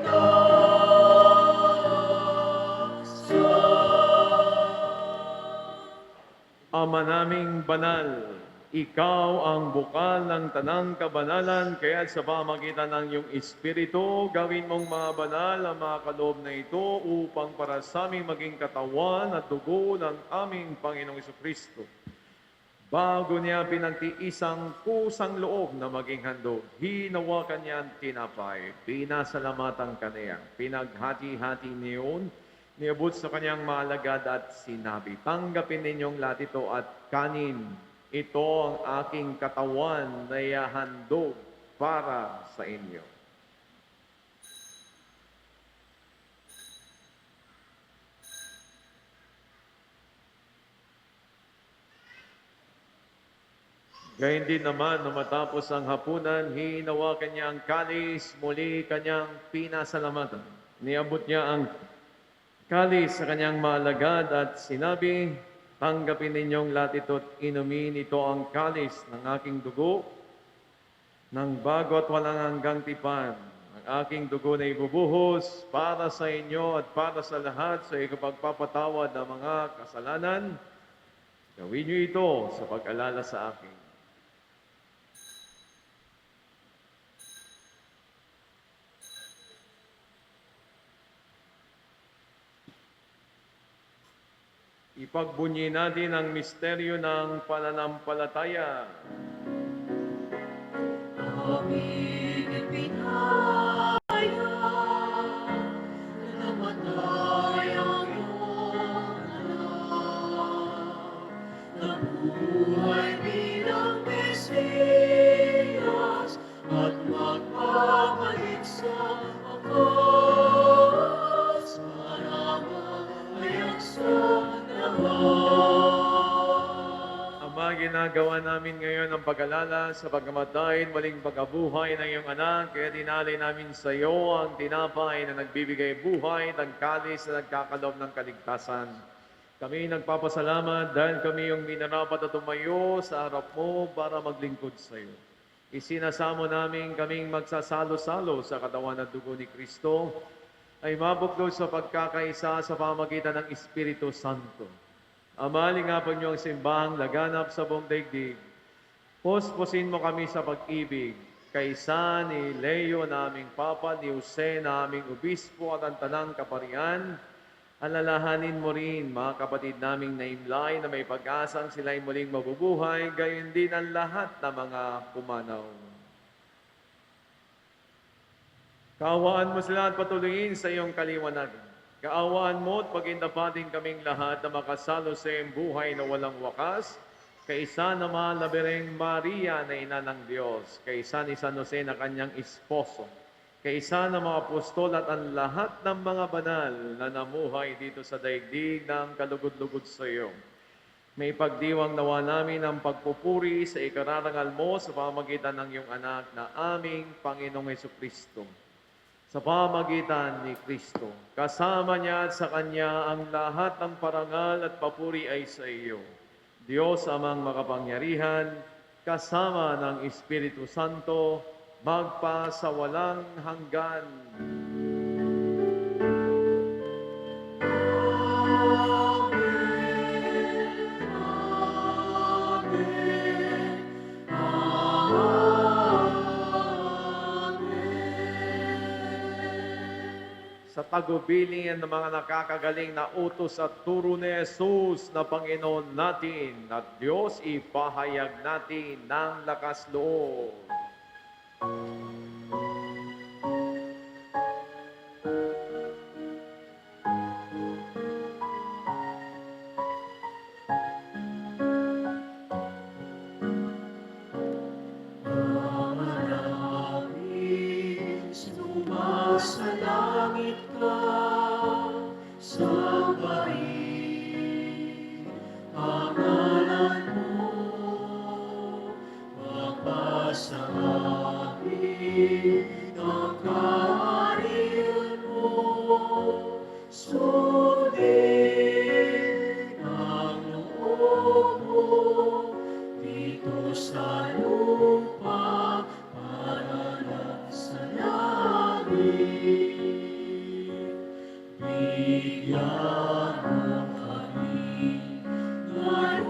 Speaker 3: Ama naming banal, ikaw ang bukal ng tanang kabanalan, kaya sa pamagitan ng iyong Espiritu, gawin mong mga banal ang mga kaloob na ito upang para sa aming maging katawan at dugo ng aming Panginoong Jesucristo. Bago niya pinagtiisang kusang loob na maging handog, hinawakan niya ang tinapay, pinasalamatan kaniya, pinaghati-hati niyon, niabot sa kanyang maalagad at sinabi, tanggapin ninyong lahat ito at kanin. Ito ang aking katawan na ihahandog para sa inyo. Gayun din naman, na matapos ang hapunan, hinawakan niya ang kalis, muli kanyang pinasalamatan. Niabot niya ang kalis sa kanyang maalagad at sinabi, tanggapin ninyong lahat ito at inumin, ito ang kalis ng aking dugo, ng bago at walang hanggang tipan. Ang aking dugo na ibubuhos para sa inyo at para sa lahat sa ikapagpapatawad ng mga kasalanan. Gawin niyo ito sa pag-alala sa akin. Ipagbunyi natin ang misteryo ng pananampalataya.
Speaker 2: Aming ipinahayag na namatay ang iyong anak, nabuhay bilang Mesiyas at magpapalik sa wakas para mahayag sa
Speaker 3: Ama, ginagawa namin ngayon ang pag-alala sa pagkamatay, maling pagkabuhay ng iyong anak, kaya dinalay namin sa iyo ang tinapay na nagbibigay buhay, ng kalis na nagkakalob ng kaligtasan. Kami nagpapasalamat dahil kami yung minarapat at tumayo sa harap mo para maglingkod sa iyo. Isinasamo namin kaming magsasalo-salo sa katawan at dugo ni Kristo, ay mabuklod sa pagkakaisa sa pamagitan ng Espiritu Santo. Ama, lingapin niyo ang simbahang laganap sa buong daigdig. Puspusin mo kami sa pag-ibig, kaisa ni Leo na aming Papa, ni Jose na aming Obispo at ang Tanang Kaparian. Alalahanin mo rin mga kapatid naming naimlay na may pag-asang sila'y muling mabubuhay, gayon din ang lahat na mga pumanaw. Kaawaan mo sila at patuloyin sa iyong kaliwanagan. Kaawaan mo at pagindapating kaming lahat na makasalo sa iyong buhay na walang wakas, kaisa naman na Birheng Maria na ina ng Diyos, kaisa ni San Jose na kanyang esposo, kaisa ng mga apostol at ang lahat ng mga banal na namuhay dito sa daigdig ng kalugod-lugod sa iyo. May pagdiwang nawa namin ang pagpupuri sa ikararangal mo sa pamagitan ng iyong anak na aming Panginoong Hesukristo. Sa pamagitan ni Kristo, kasama niya at sa Kanya ang lahat ng parangal at papuri ay sa iyo. Diyos amang makapangyarihan, kasama ng Espiritu Santo, magpa sa walang hanggan. Sa tagubilin ng mga nakakagaling na utos at turo ni Jesus na Panginoon natin at Diyos, ipahayag natin ng lakas loob.
Speaker 2: Sumasalangit ka, sambahin ang ngalan mo, magpasa amin ang kaharian mo, sundin ang loob mo dito sa lupa para lang sa langit. Bigyan mo kami ngayon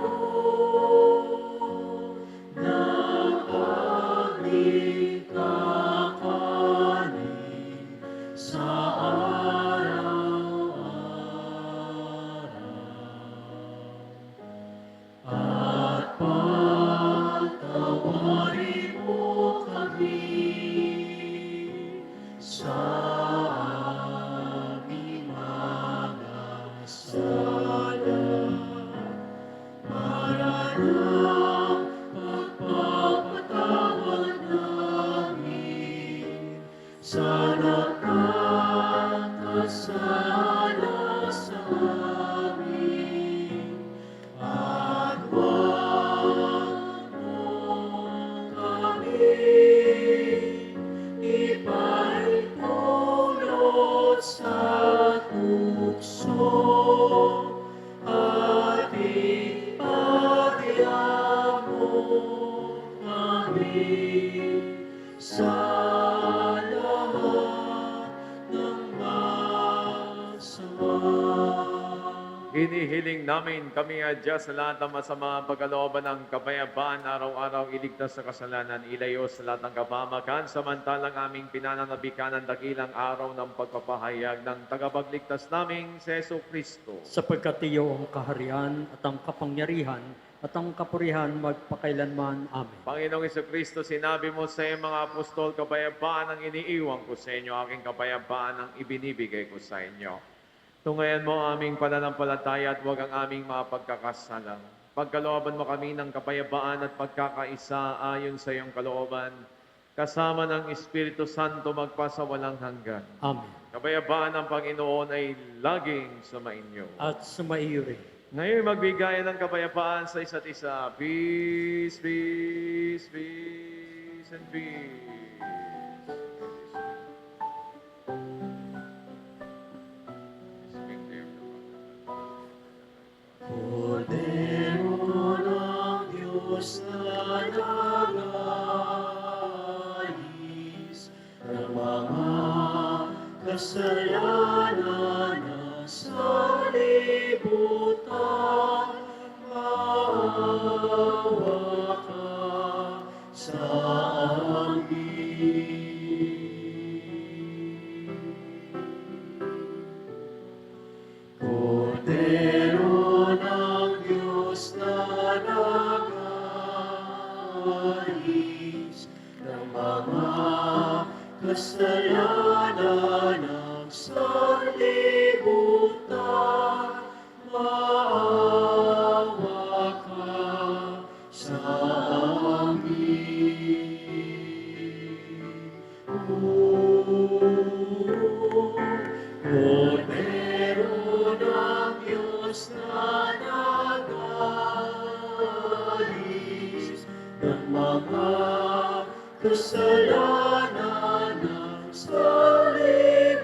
Speaker 2: ng aming kakanin sa araw-araw. At patawarin mo kami sa aming mga sala, para ng pagpapatawad namin sa nakakasala sa amin. At huwag mo kami ipahintulot sa tukso at ipagyan mo kami sa lahat ng masama.
Speaker 3: Hinihiling namin kami adya sa lahat ng masama pagkalooban ng kapayapaan, araw-araw iligtas sa kasalanan, ilayo sa lahat ng kapahamakan, samantalang aming pinananabikan ang dakilang araw ng pagpapahayag ng tagapagligtas naming si Jesu Kristo.
Speaker 1: Sapagkat iyo ang kaharian at ang kapangyarihan at ang kapurihan magpakailanman. Amen.
Speaker 3: Panginoong Jesucristo, sinabi mo sa iyong mga apostol, kapayapaan ang iniiwan ko sa inyo, aking kapayapaan ang ibinibigay ko sa inyo. Tungayan mo ang aming pananampalataya at huwag ang aming mga pagkakasala. Pagkalooban mo kami ng kapayapaan at pagkakaisa ayon sa iyong kalooban, kasama ng Espiritu Santo magpasawalang hanggan.
Speaker 1: Amen.
Speaker 3: Kapayapaan ng Panginoon ay laging sumainyo.
Speaker 1: At sumaiyo rin.
Speaker 3: Ngayon magbigayan ng kapayapaan sa isa't isa. Peace, peace, peace, and peace.
Speaker 2: Cordero ng Diyos na nag-aalis ng mga kasalanan ng sanlibutan, maawa ka sa amin. Cordero ng Diyos na nag-aalis ng mga kasalanan ng sanlibutan, kasalanan ng sanlibutan,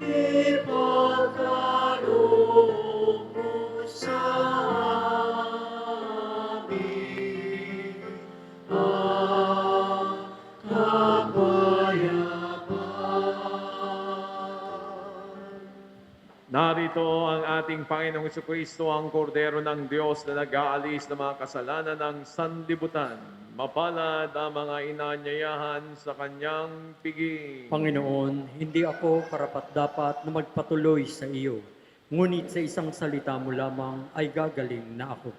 Speaker 2: ipagkaloob mo sa amin ang kapayapaan.
Speaker 3: Narito ang ating Panginoong Jesucristo, ang Kordero ng Diyos na nag-aalis ng mga kasalanan ng sanlibutan. Mapalad ang mga inanyayahan sa kanyang piging.
Speaker 1: Panginoon, hindi ako karapat-dapat na magpatuloy sa iyo, ngunit sa isang salita mo lamang ay gagaling na ako.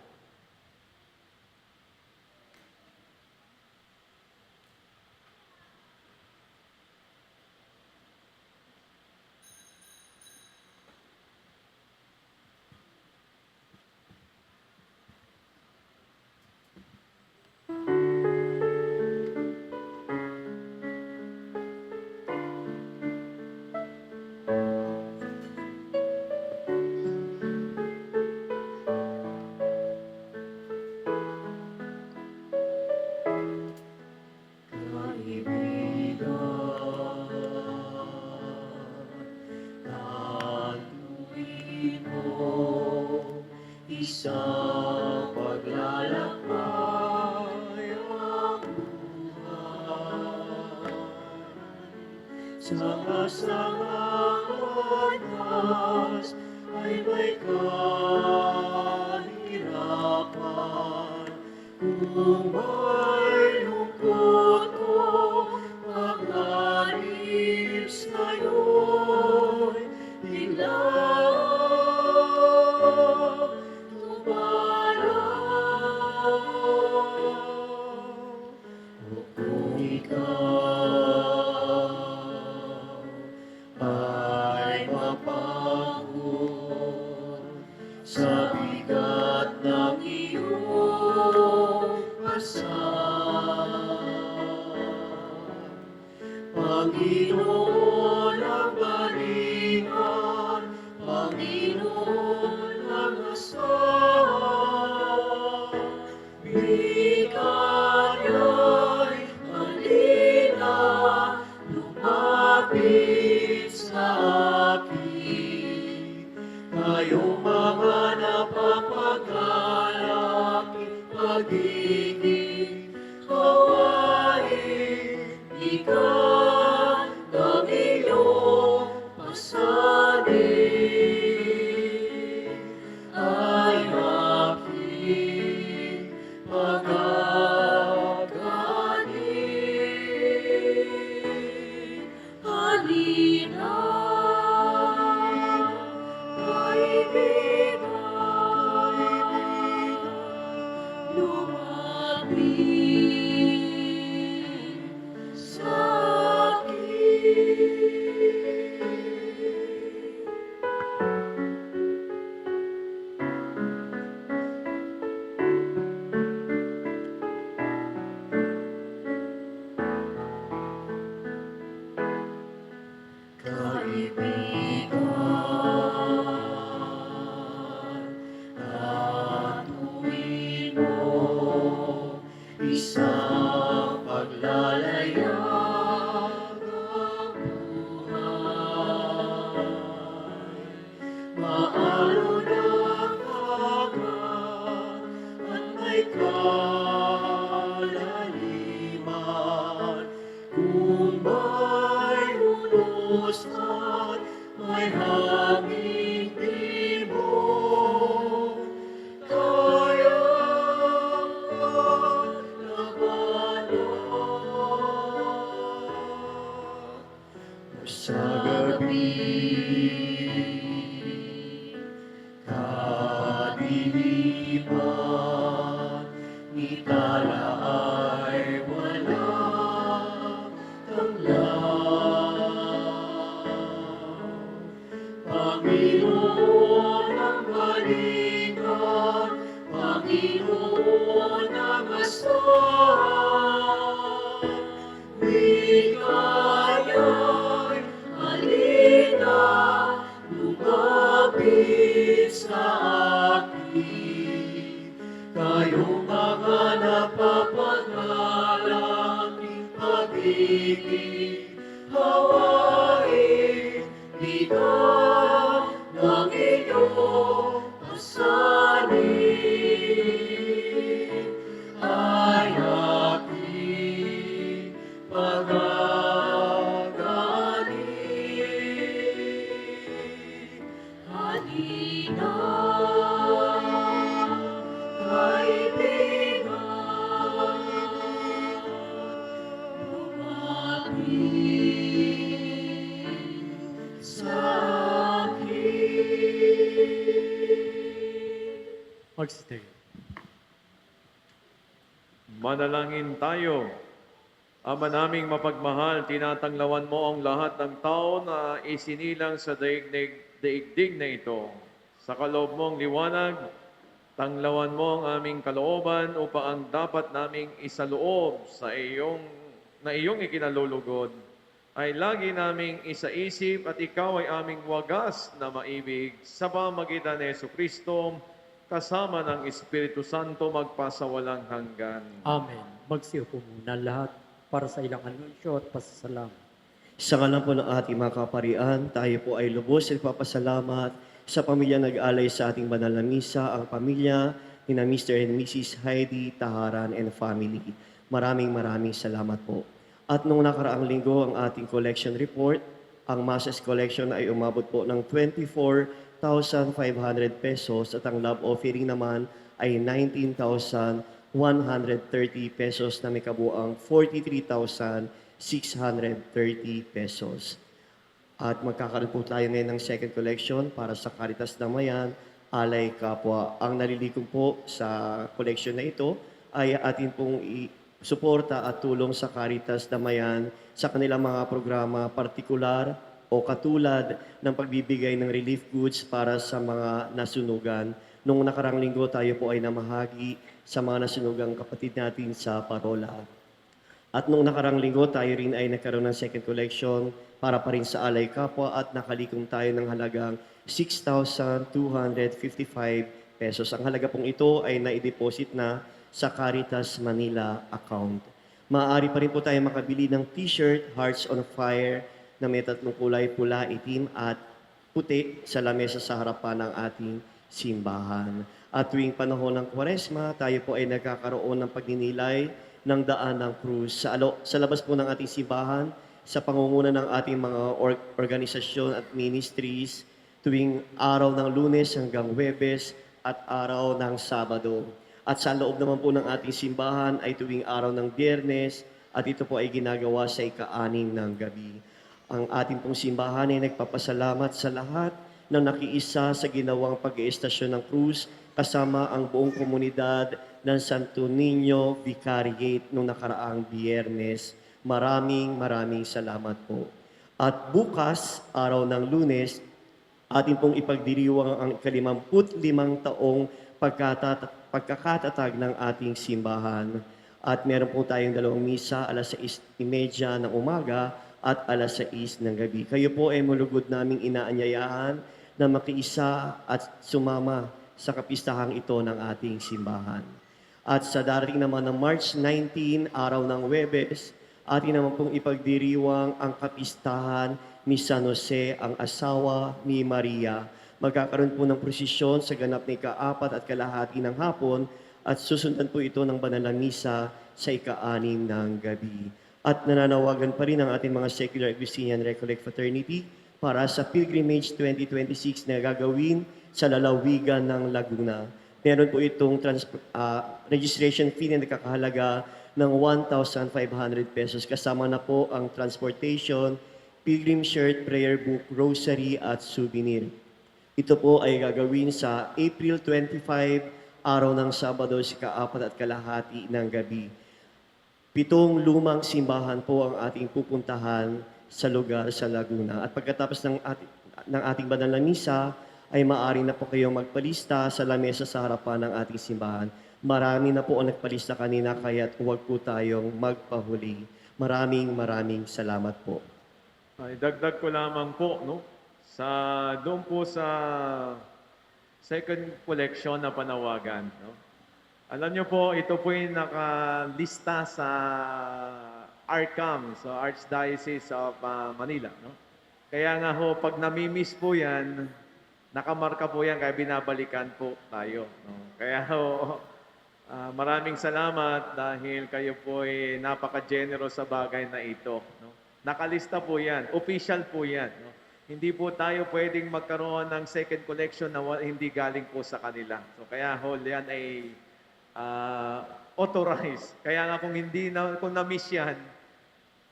Speaker 2: Isang paglalakbay ang buhay sa kasamang wagas ay may kahirapan. Kung may lungkot ko pag-alis ngayon, biglang kung ikaw ay mapagod sa bigat ng iyong pasang, Panginoon ang balingan, Panginoon ang asal. Bigyan niya'y halina, lumapit sa akin. Kayong mga napapagalak, pag-ibig, hawain, bigat ng iyong pasanin. Ay aking pagkakanin. Halina, kaibigan, lumapit sa akin. Kaibigan, atuin mo isang paglalayag ang buhay. Maalon ang dagat at may kalaliman. Kung may unos at may hanging timon, kaya labanan. Sa gabi, kadiliman, ni tala ay walang tanglaw. Panginoon ang balingan, Panginoon ang asal. Bigaya'y halina, lumapit sa akin. pag-ibig, hawain, bigat ng iyong asalin, ay aking pag-aagaling. Halina, kaibigan, lumapit sa akin.
Speaker 1: Magsitayo.
Speaker 3: Manalangin tayo. Ama naming mapagmahal, tinatanglawan mo ang lahat ng tao na isinilang sa daigdig na ito. Sa kaloob mong liwanag, tanglawan mo ang aming kalooban upang ang dapat naming isaloob sa iyong ikinalulugod ay lagi naming isaisip at ikaw ay aming wagas na maibig sa pamagitan ni Jesucristo kasama ng Espiritu Santo magpasawalang hanggan.
Speaker 1: Amen. Magsiupo muna lahat para sa ilang anunsyo at pasasalamat.
Speaker 6: Sa ngalan po ng ating mga kaparian, tayo po ay lubos at papasalamat sa pamilya nag-alay sa ating banal na misa, ang pamilya ni na Mr. and Mrs. Heidi Taharan and family. Maraming salamat po. At nung nakaraang linggo ang ating collection report, ang masses collection ay umabot po ng 24,500 pesos at ang love offering naman ay 19,130 pesos na may kabuang 43,630 pesos. At magkakaroon po tayo ngayon ng second collection para sa Caritas Damayan, Alay Kapwa. Ang nalilikong po sa collection na ito ay atin pong suporta at tulong sa Caritas Damayan sa kanilang mga programa partikular o katulad ng pagbibigay ng relief goods para sa mga nasunugan. Noong nakarang linggo tayo po ay namahagi sa mga nasunugang kapatid natin sa Parola. At noong nakarang linggo tayo rin ay nagkaroon ng second collection para pa rin sa Alay Kapwa at nakalikom tayo ng halagang 6,255 pesos. Ang halaga pong ito ay naideposit na sa Caritas Manila account. Maaari pa rin po tayo makabili ng t-shirt, Hearts on Fire, na may tatlong kulay, pula, itim at puti sa lamesa sa harapan ng ating simbahan. At tuwing panahon ng Kwaresma, tayo po ay nagkakaroon ng pagninilay ng daan ng krus. Sa labas po ng ating simbahan, sa pangunguna ng ating mga organisasyon at ministries, tuwing araw ng Lunes hanggang Huwebes at araw ng Sabado. At sa loob naman po ng ating simbahan ay tuwing araw ng Biyernes at ito po ay ginagawa sa ika-6 ng gabi. Ang ating pong simbahan ay nagpapasalamat sa lahat na nakiisa sa ginawang pag-iistasyon ng krus kasama ang buong komunidad ng Santo Niño Vicariate noong nakaraang Biyernes. Maraming salamat po. At bukas, araw ng Lunes, atin pong ipagdiriwang ang 55 taong pagkakatatag ng ating simbahan. At meron po tayong dalawang misa, alas 6:30 ng umaga at alas 6 ng gabi. Kayo po ay mulugod naming inaanyayahan na makiisa at sumama sa kapistahang ito ng ating simbahan. At sa darating naman ng March 19, araw ng Huwebes, atin naman pong ipagdiriwang ang kapistahan ni San Jose, ang asawa ni Maria. Magkakaroon po ng prosesyon sa ganap na ika-4 at kalahati ng hapon at susundan po ito ng banal na misa sa ika-6 ng gabi. At nananawagan pa rin ang ating mga Secular Augustinian Recollect Fraternity para sa Pilgrimage 2026 na gagawin sa lalawigan ng Laguna. Meron po itong registration fee na nakakahalaga ng 1,500 pesos. Kasama na po ang transportation, pilgrim shirt, prayer book, rosary at souvenir. Ito po ay gagawin sa April 25, araw ng Sabado, sa ika-4 at kalahati ng gabi. 7 lumang simbahan po ang ating pupuntahan sa lugar sa Laguna. At pagkatapos ng ating banal na misa, ay maaari na po kayong magpalista sa lamesa sa harapan ng ating simbahan. Marami na po ang nagpalista kanina, kaya huwag po tayong magpahuli. Maraming salamat po.
Speaker 3: Ay, dagdag ko lamang po, no? Doon po sa second collection na panawagan, no? Alam niyo po, ito po yung nakalista sa ARCAM, so Archdiocese of Manila. No? Kaya nga ho, pag namimiss po yan, nakamarka po yan, kaya binabalikan po tayo. No? Kaya ho, maraming salamat dahil kayo po ay napaka-generous sa bagay na ito. No? Nakalista po yan, official po yan. No? Hindi po tayo pwedeng magkaroon ng second collection na hindi galing po sa kanila. So kaya ho, yan ay authorized. Kaya nga kung na-miss yan,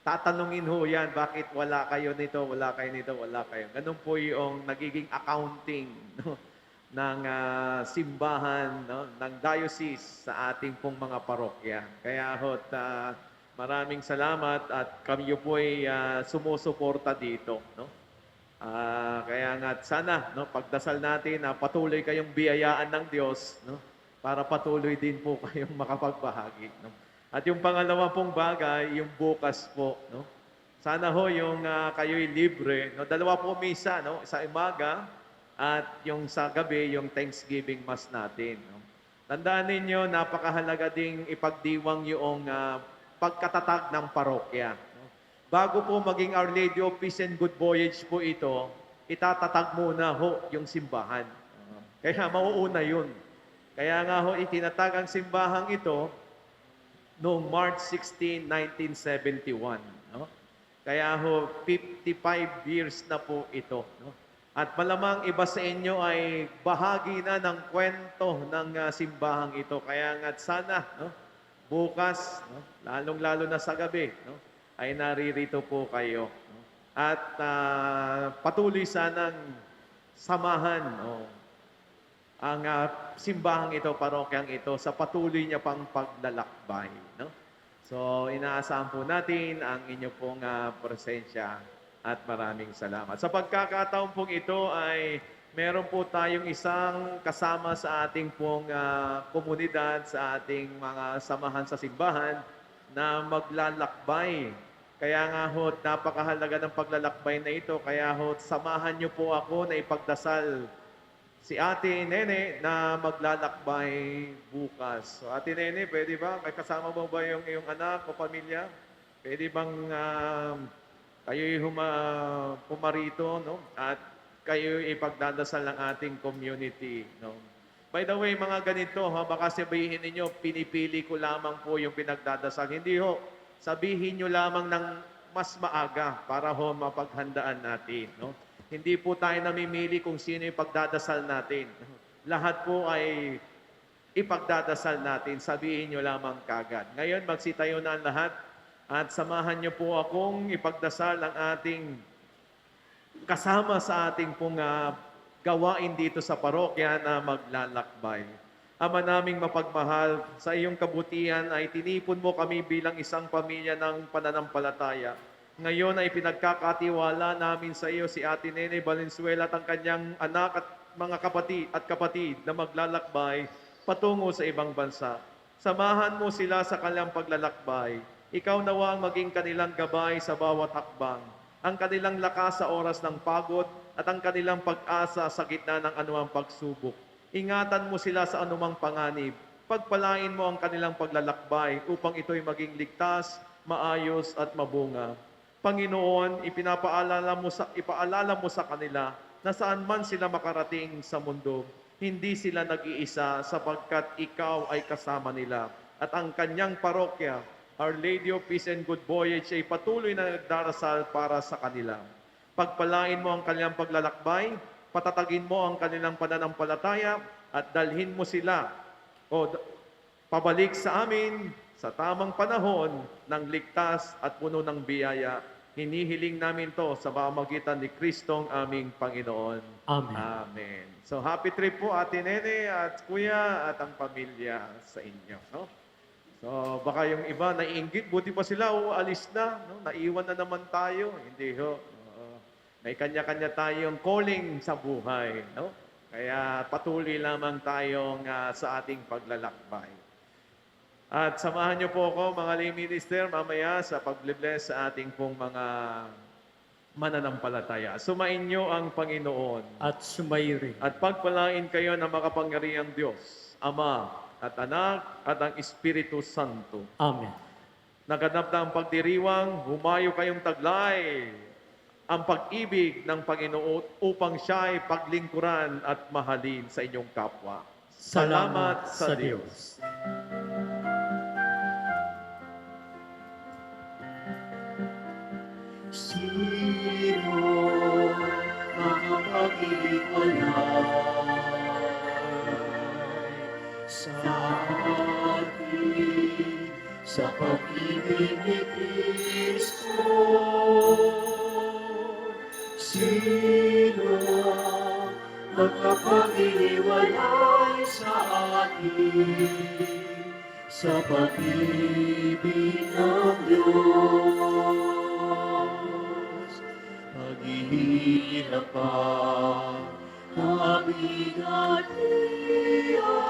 Speaker 3: tatanungin ho yan, bakit wala kayo nito, wala kayo nito, wala kayo. Ganun po yung nagiging accounting no, ng simbahan, no, ng diocese sa ating pong mga parokya. Kaya ho, maraming salamat at kami po ay sumusuporta dito. No? Kaya nga sana, no, pagdasal natin na patuloy kayong biyayaan ng Diyos, no, para patuloy din po kayong makapagbahagi. No? At yung pangalawa pong bagay, yung bukas po, no? Sana ho yung kayo'y libre, no? Dalawa po misa, no? Sa umaga at yung sa gabi, yung Thanksgiving Mass natin, no? Tandaan ninyo, napakahalaga ding ipagdiwang yung pagkatatag ng parokya. No? Bago po maging Our Lady of Peace and Good Voyage po ito, itatatag muna ho yung simbahan. Kaya mauuna yun. Kaya nga ho, itinatag ang simbahang ito noong March 16, 1971. No? Kaya ho, 55 years na po ito. No? At malamang iba sa inyo ay bahagi na ng kwento ng simbahang ito. Kaya nga sana, no? Bukas, no? Lalong-lalo na sa gabi, no? Ay naririto po kayo. No? At patuloy sanang samahan, no? Ang simbahang ito, parokyang ito, sa patuloy niya pang paglalakbay. No? So, inaasahan po natin ang inyo pong presensya at maraming salamat. Sa pagkakataon pong ito ay meron po tayong isang kasama sa ating pong komunidad, sa ating mga samahan sa simbahan na maglalakbay. Kaya nga ho, napakahalaga ng paglalakbay na ito. Kaya ho, samahan niyo po ako na ipagdasal si Ate Nene na maglalakbay bukas. So Ate Nene, pwede ba? May kasama mo ba yung iyong anak o pamilya? Pwede bang kayo'y pumarito, no? At kayo'y ipagdadasal ng ating community, no? By the way, mga ganito, baka sabihin ninyo, pinipili ko lamang po yung pinagdadasal. Hindi ho. Sabihin nyo lamang ng mas maaga para ho mapaghandaan natin, no? Hindi po tayo namimili kung sino yung pagdadasal natin. Lahat po ay ipagdadasal natin. Sabihin nyo lamang kagad. Ngayon, magsitayo na ang lahat at samahan nyo po akong ipagdasal ang ating kasama sa ating pong gawain dito sa parokya na maglalakbay. Ama naming mapagmahal, sa iyong kabutihan ay tinipon mo kami bilang isang pamilya ng pananampalataya. Ngayon ay pinagkakatiwala namin sa iyo si Ate Nene Valenzuela at ang kanyang anak at mga kapatid na maglalakbay patungo sa ibang bansa. Samahan mo sila sa kanilang paglalakbay. Ikaw nawa ang maging kanilang gabay sa bawat hakbang, ang kanilang lakas sa oras ng pagod at ang kanilang pag-asa sa gitna ng anumang pagsubok. Ingatan mo sila sa anumang panganib. Pagpalain mo ang kanilang paglalakbay upang ito'y maging ligtas, maayos at mabunga. Panginoon, ipaalala mo sa kanila na saan man sila makarating sa mundo, hindi sila nag-iisa sapagkat ikaw ay kasama nila. At ang kanyang parokya, Our Lady of Peace and Good Voyage, ay patuloy na nagdarasal para sa kanila. Pagpalain mo ang kanilang paglalakbay, patatagin mo ang kanilang pananampalataya, at dalhin mo sila pabalik sa amin sa tamang panahon ng ligtas at puno ng biyaya. Hinihiling namin to sa pamamagitan ni Kristong aming Panginoon.
Speaker 1: Amen.
Speaker 3: Amen. So happy trip po Ate Nene at Kuya at ang pamilya sa inyo. No? So baka yung iba naiinggit, buti pa sila alis na. No? Naiwan na naman tayo. Hindi ho. May kanya-kanya tayong calling sa buhay. No? Kaya patuloy lamang tayong sa ating paglalakbay. At samahan niyo po ako, mga lay minister, mamaya sa pag-bless sa ating pong mga mananampalataya. Sumain niyo ang Panginoon.
Speaker 1: At sumayo rin.
Speaker 3: At pagpalain kayo ng makapangyarihang Diyos, Ama at Anak at ang Espiritu Santo.
Speaker 1: Amen.
Speaker 3: Naganap na ang pagdiriwang, humayo kayong taglay ang pag-ibig ng Panginoon upang siya ay paglingkuran at mahalin sa inyong kapwa.
Speaker 1: Salamat sa Diyos.
Speaker 6: Sino makapag-iwalay sa atin sa pag-ibig ni Kristo? Sino makapag-iwalay sa atin sa pag-ibig ng Diyos? Paghihirap pa kabigat niya,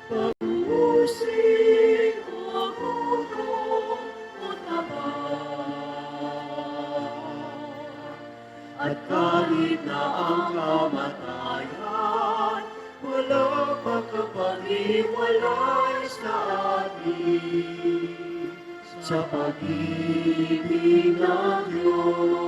Speaker 6: pag-usig o gutom o taba. At kahit na ang kamatayan, wala makapag-iwalay sa atin sa pag-ibig ng Diyos.